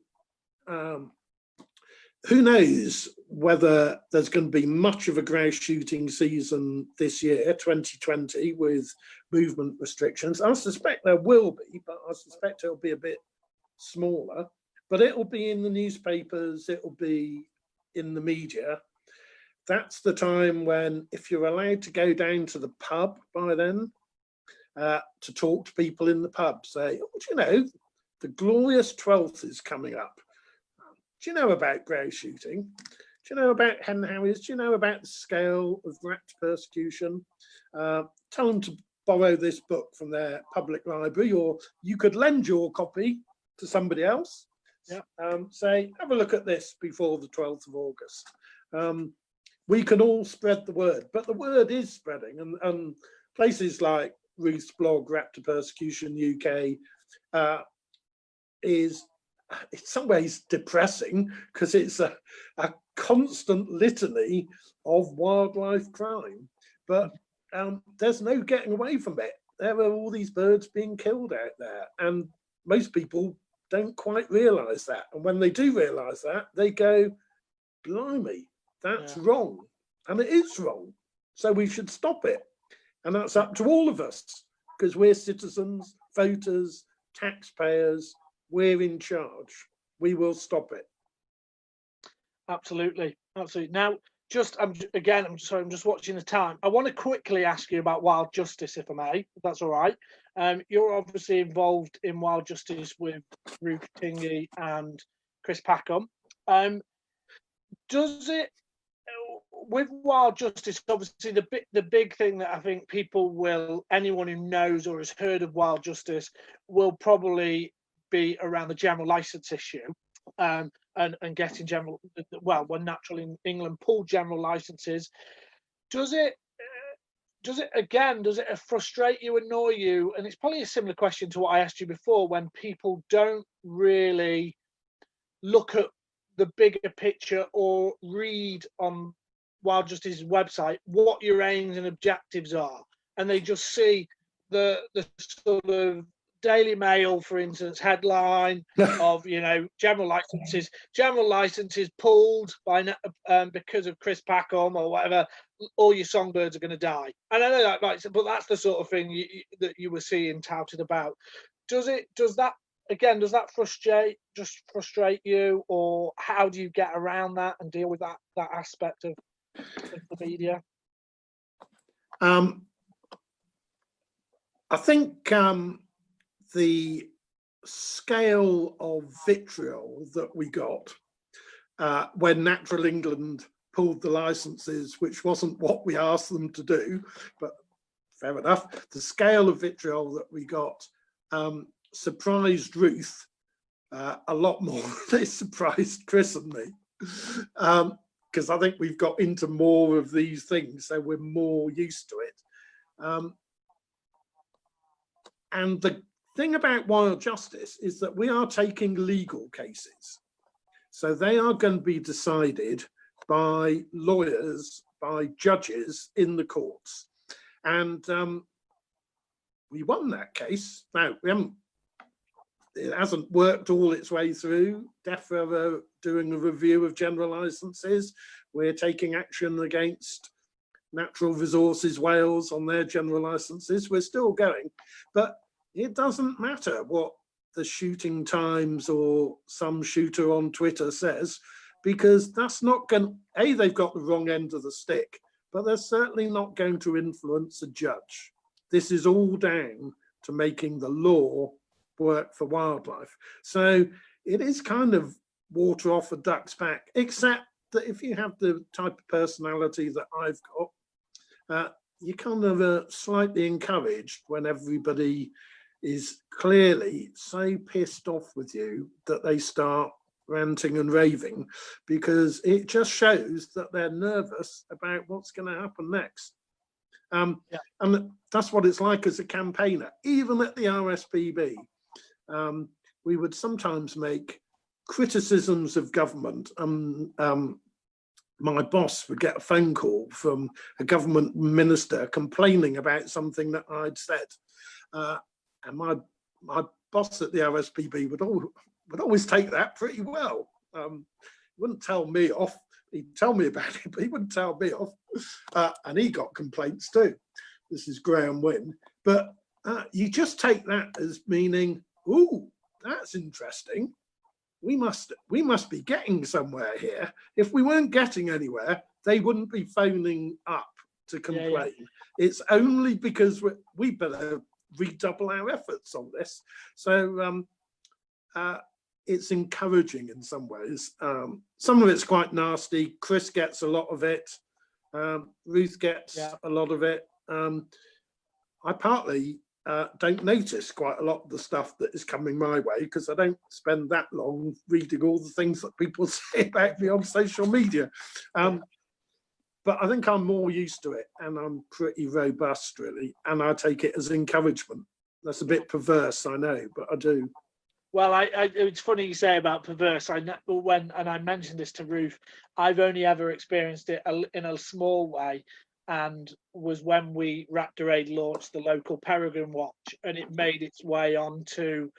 who knows whether there's going to be much of a grouse shooting season this year, 2020, with movement restrictions. I suspect there will be, but I suspect it'll be a bit smaller. But it'll be in the newspapers, it'll be in the media. That's the time when, if you're allowed to go down to the pub by then, to talk to people in the pub, say, oh, do you know, the glorious 12th is coming up. Do you know about grouse shooting? Do you know about hen howies? Do you know about the scale of raptor persecution? Tell them to borrow this book from their public library, or you could lend your copy to somebody else. Yeah. Say, have a look at this before the 12th of August. We can all spread the word, but the word is spreading, and places like Ruth's blog, Raptor Persecution UK, is in some ways depressing, because it's a constant litany of wildlife crime, but there's no getting away from it. There are all these birds being killed out there, and most people don't quite realise that. And when they do realise that, they go, blimey, that's wrong. And it is wrong. So we should stop it. And that's up to all of us, because we're citizens, voters, taxpayers, we're in charge. We will stop it. Absolutely. Absolutely. Now, I'm sorry, I'm just watching the time. I want to quickly ask you about wild justice, if I may, if that's all right. You're obviously involved in wild justice with Ruth Tingey and Chris Packham. Does it, with wild justice, obviously the big thing that I think anyone who knows or has heard of wild justice will probably be around the general license issue, and getting when Natural in England pulled general licenses. Does it frustrate you, annoy you? And it's probably a similar question to what I asked you before, when people don't really look at the bigger picture or read on Wild Justice's website what your aims and objectives are, and they just see the sort of Daily Mail, for instance, headline of, you know, general licenses pulled by because of Chris Packham or whatever, all your songbirds are going to die. And I know that, right, but that's the sort of thing that you were seeing touted about. Does that frustrate you, or how do you get around that and deal with that aspect of the media? I think the scale of vitriol that we got when Natural England pulled the licenses, which wasn't what we asked them to do, but fair enough, the scale of vitriol that we got surprised Ruth a lot more than they surprised Chris and me, because I think we've got into more of these things, so we're more used to it. And the thing about wild justice is that we are taking legal cases. So they are going to be decided by lawyers, by judges in the courts. And we won that case. Now, it hasn't worked all its way through. DEFRA are doing a review of general licenses. We're taking action against Natural Resources Wales on their general licenses. We're still going, but it doesn't matter what the shooting times or some shooter on Twitter says, because that's not going to, they've got the wrong end of the stick, but they're certainly not going to influence a judge. This is all down to making the law work for wildlife. So it is kind of water off a duck's back, except that if you have the type of personality that I've got, you're kind of slightly encouraged when everybody is clearly so pissed off with you that they start ranting and raving, because it just shows that they're nervous about what's going to happen next. And that's what it's like as a campaigner. Even at the RSPB, we would sometimes make criticisms of government. my boss would get a phone call from a government minister complaining about something that I'd said. And my boss at the RSPB would always take that pretty well. He wouldn't tell me off. He'd tell me about it, but he wouldn't tell me off. And he got complaints too. This is ground wind. But you just take that as meaning, ooh, that's interesting. We must be getting somewhere here. If we weren't getting anywhere, they wouldn't be phoning up to complain. Yeah. It's only because we better redouble our efforts on this. So it's encouraging in some ways. Some of it's quite nasty. Chris gets a lot of it. Ruth gets a lot of it. I partly don't notice quite a lot of the stuff that is coming my way because I don't spend that long reading all the things that people say about me on social media. But I think I'm more used to it and I'm pretty robust really. And I take it as encouragement. That's a bit perverse, I know, but I do. Well, it's funny you say about perverse. I mentioned this to Ruth, I've only ever experienced it in a small way, and was when Raptor Aid launched the local Peregrine Watch, and it made its way onto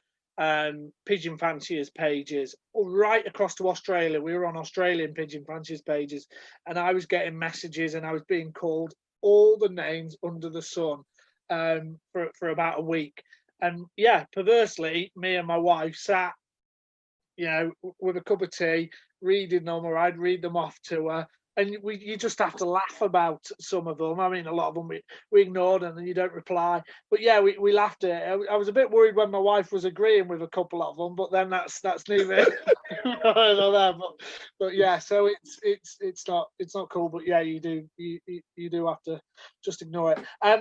pigeon fanciers pages right across to Australia. We were on Australian pigeon fanciers pages, and I was getting messages, and I was being called all the names under the sun for about a week. And yeah, perversely, me and my wife sat, with a cup of tea, reading them, or I'd read them off to her. And you just have to laugh about some of them. I mean, a lot of them we ignored and you don't reply. But yeah, we laughed at it. I was a bit worried when my wife was agreeing with a couple of them, but then that's neither. but yeah, so it's not cool. But yeah, you do have to just ignore it.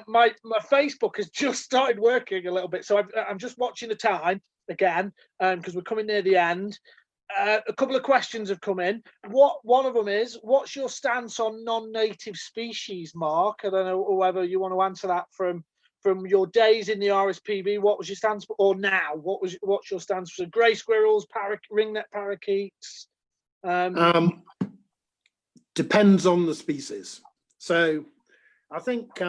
My Facebook has just started working a little bit, so I'm just watching the time again because we're coming near the end. A couple of questions have come in. One of them is, what's your stance on non-native species, Mark? I don't know whether you want to answer that from your days in the RSPB. What was your stance, or now? What's your stance for grey squirrels, ringneck parakeets? Depends on the species. So I think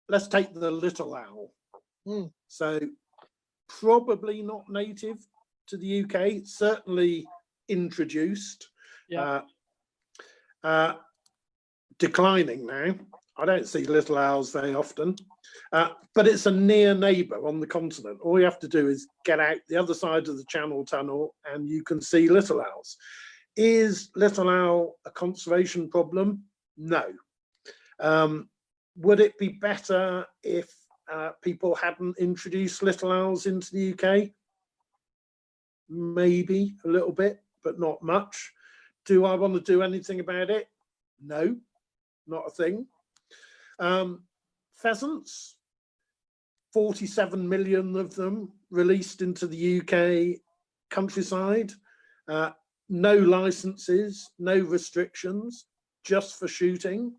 let's take the little owl. So probably not native to the UK, certainly introduced, declining now. I don't see little owls very often, but it's a near neighbour on the continent. All you have to do is get out the other side of the Channel Tunnel and you can see little owls. Is little owl a conservation problem? No. Would it be better if people hadn't introduced little owls into the UK? Maybe a little bit, but not much. Do I want to do anything about it? No, not a thing. Pheasants, 47 million of them released into the UK countryside. No licenses, no restrictions, just for shooting.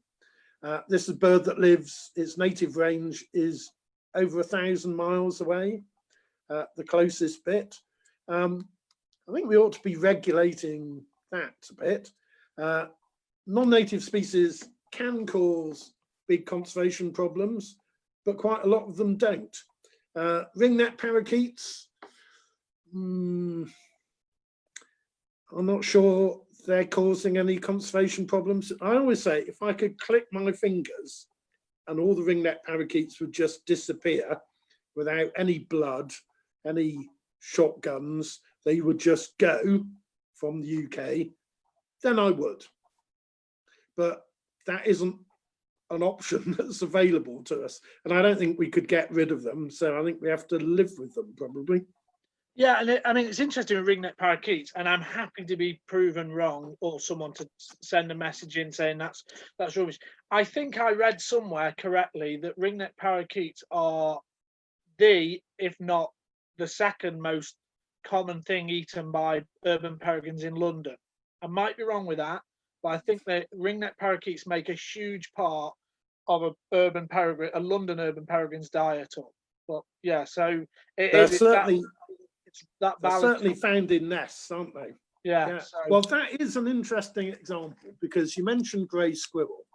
This is a bird that lives, its native range is over 1,000 miles away, the closest bit. I think we ought to be regulating that a bit. Non-native species can cause big conservation problems, but quite a lot of them don't. Ringneck parakeets, I'm not sure they're causing any conservation problems. I always say, if I could click my fingers and all the ringneck parakeets would just disappear without any blood, any shotguns, they would just go from the UK, then I would. But that isn't an option that's available to us. And I don't think we could get rid of them. So I think we have to live with them probably. Yeah, and I mean, it's interesting with ringneck parakeets, and I'm happy to be proven wrong or someone to send a message in saying that's rubbish. I think I read somewhere correctly that ringneck parakeets are if not the second most common thing eaten by urban peregrines in London. I might be wrong with that, but I think that ringneck parakeets make a huge part of a London urban peregrine's diet. But yeah, so They're certainly found in nests, aren't they? Yeah. Yeah. So, Well, that is an interesting example because you mentioned grey squirrel,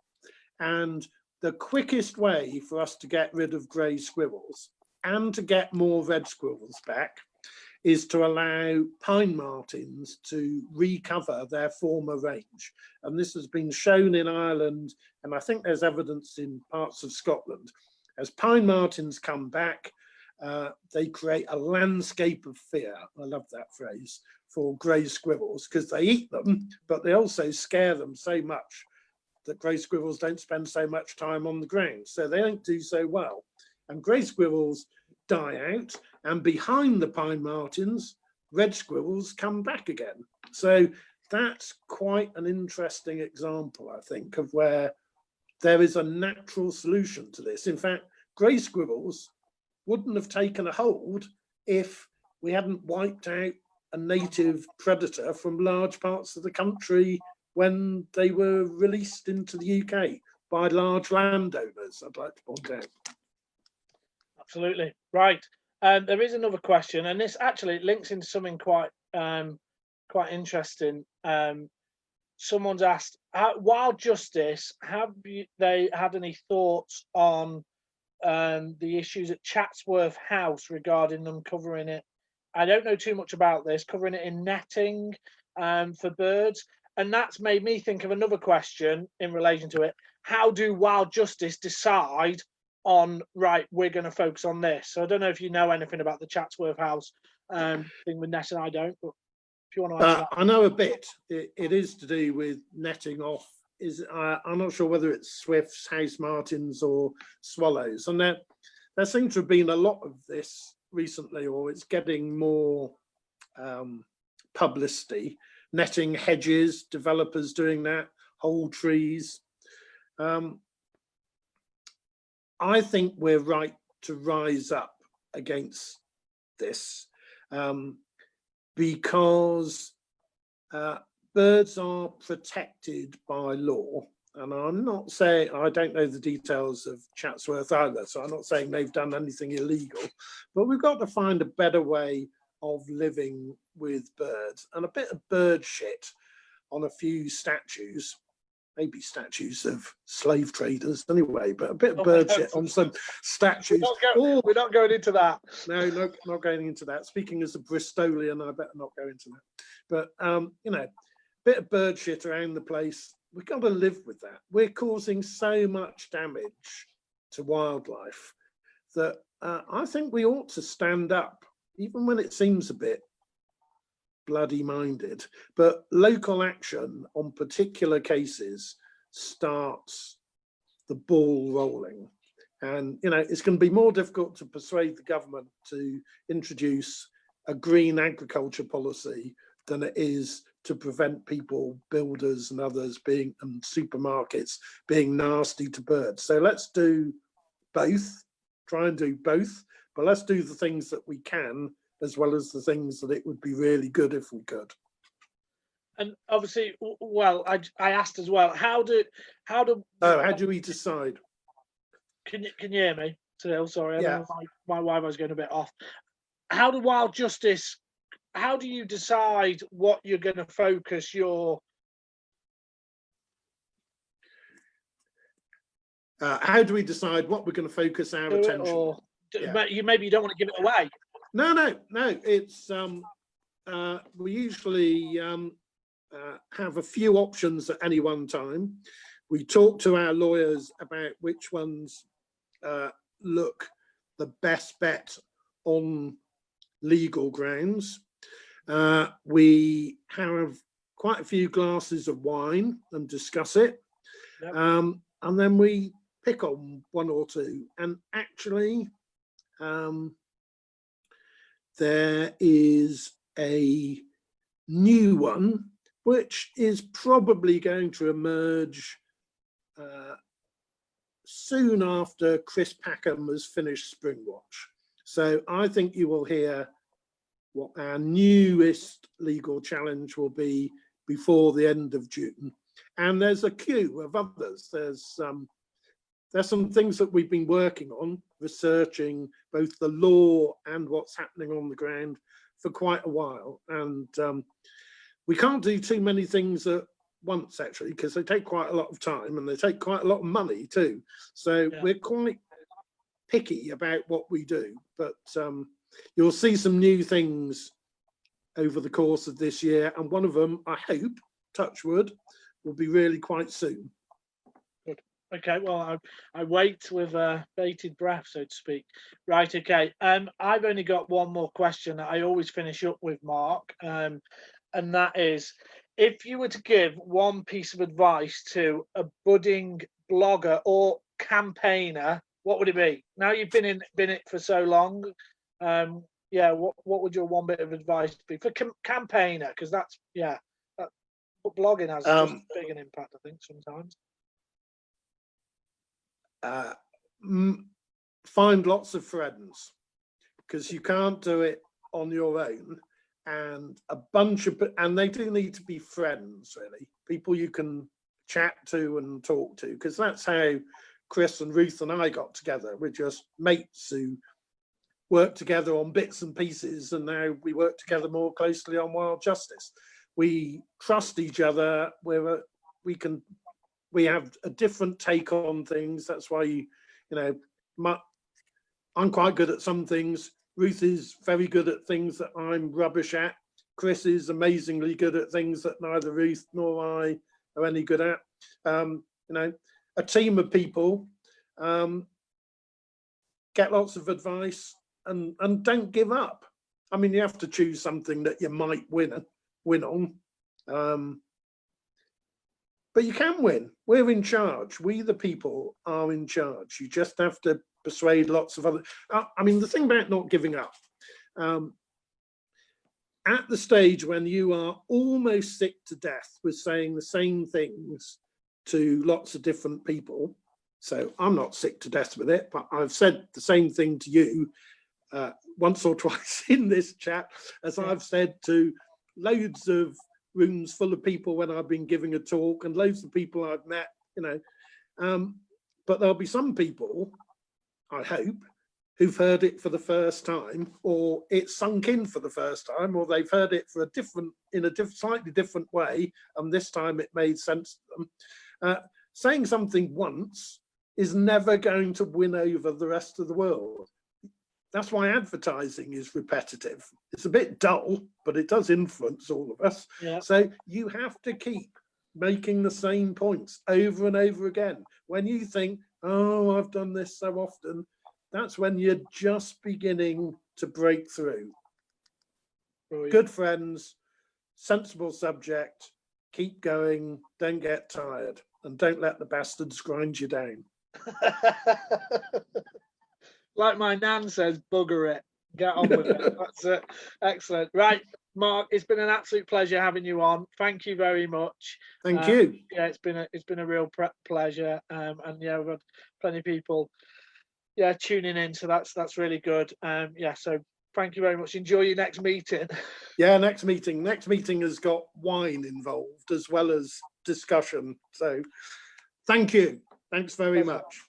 and the quickest way for us to get rid of grey squirrels and to get more red squirrels back is to allow pine martens to recover their former range. And this has been shown in Ireland, and I think there's evidence in parts of Scotland. As pine martens come back, they create a landscape of fear. I love that phrase for grey squirrels because they eat them, but they also scare them so much that grey squirrels don't spend so much time on the ground. So they don't do so well. And grey squirrels die out, and behind the pine martens, red squirrels come back again. So that's quite an interesting example, I think, of where there is a natural solution to this. In fact, grey squirrels wouldn't have taken a hold if we hadn't wiped out a native predator from large parts of the country when they were released into the UK by large landowners, I'd like to point out. absolutely right. There is another question, and this actually links into something quite interesting. Someone's asked, Wild Justice, have they had any thoughts on the issues at Chatsworth House regarding them covering it? I don't know too much about this, covering it in netting for birds. And that's made me think of another question in relation to it. How do Wild Justice decide on, right, we're going to focus on this? So I don't know if you know anything about the Chatsworth House thing with netting. I don't, but if you want to answer that. I know a bit. It is to do with netting off. I'm not sure whether it's swifts, house martins, or swallows. And there seems to have been a lot of this recently, or it's getting more publicity. Netting hedges, developers doing that, whole trees. I think we're right to rise up against this because birds are protected by law. And I'm not saying, I don't know the details of Chatsworth either, so I'm not saying they've done anything illegal, but we've got to find a better way of living with birds. And a bit of bird shit on a few statues, maybe statues of slave traders anyway, but a bit of bird shit on some statues. We're not going into that. No, not going into that. Speaking as a Bristolian, I better not go into that. But, you know, a bit of bird shit around the place. We've got to live with that. We're causing so much damage to wildlife that I think we ought to stand up, even when it seems a bit bloody minded. But local action on particular cases starts the ball rolling. And, you know, it's going to be more difficult to persuade the government to introduce a green agriculture policy than it is to prevent people, builders and others being, and supermarkets being nasty to birds. So let's do both, try and do both, but let's do the things that we can, as well as the things that it would be really good if we could. And obviously, well, I asked as well, how do we decide? Can you hear me? Still, sorry, I Yeah. don't know if my Wi-Fi's going a bit off. How do Wild Justice? How do you decide what you're going to focus your? How do we decide what we're going to focus our attention on? Maybe you don't want to give it away. No. It's we usually have a few options at any one time. We talk to our lawyers about which ones look the best bet on legal grounds. We have quite a few glasses of wine and discuss it. Yep. And then we pick on one or two. And actually, there is a new one, which is probably going to emerge soon after Chris Packham has finished Springwatch. So I think you will hear what our newest legal challenge will be before the end of June. And there's a queue of others. There's some things that we've been working on, researching both the law and what's happening on the ground for quite a while. And we can't do too many things at once, actually, because they take quite a lot of time and they take quite a lot of money too. So we're quite picky about what we do, but you'll see some new things over the course of this year, and one of them, I hope, touch wood, will be really quite soon. Good. Okay, well, I wait with bated breath, so to speak. Right, okay. I've only got one more question that I always finish up with, Mark, and that is, if you were to give one piece of advice to a budding blogger or campaigner, what would it be? Now you've been in it for so long, what would your one bit of advice be for campaigner? Because that's but blogging has just as big an impact, I think, sometimes. Find lots of friends, because you can't do it on your own, and and they do need to be friends, really, people you can chat to and talk to, because that's how Chris and Ruth and I got together. We're just mates who work together on bits and pieces, and now we work together more closely on Wild Justice. We trust each other. We have a different take on things. That's why I'm quite good at some things. Ruth is very good at things that I'm rubbish at. Chris is amazingly good at things that neither Ruth nor I are any good at. A team of people, get lots of advice, and don't give up. I mean, you have to choose something that you might win on, but you can win. We're in charge. We, the people, are in charge. You just have to persuade lots of other. I mean, the thing about not giving up, at the stage when you are almost sick to death with saying the same things to lots of different people. So I'm not sick to death with it, but I've said the same thing to you once or twice in this chat, as I've said to loads of rooms full of people when I've been giving a talk, and loads of people I've met, but there'll be some people, I hope, who've heard it for the first time, or it's sunk in for the first time, or they've heard it for in a slightly different way, and this time it made sense to them. Saying something once is never going to win over the rest of the world. That's why advertising is repetitive. It's a bit dull, but it does influence all of us. Yeah. So you have to keep making the same points over and over again. When you think, oh, I've done this so often, that's when you're just beginning to break through. Brilliant. Good friends, sensible subject, keep going, don't get tired, and don't let the bastards grind you down. Like my nan says, bugger it. Get on with it. That's it. Excellent. Right, Mark, it's been an absolute pleasure having you on. Thank you very much. Thank you. Yeah, it's been a real pleasure. And yeah, we've had plenty of people tuning in, so that's really good. So thank you very much. Enjoy your next meeting. Yeah, next meeting has got wine involved as well as discussion. So thank you. Thanks very much.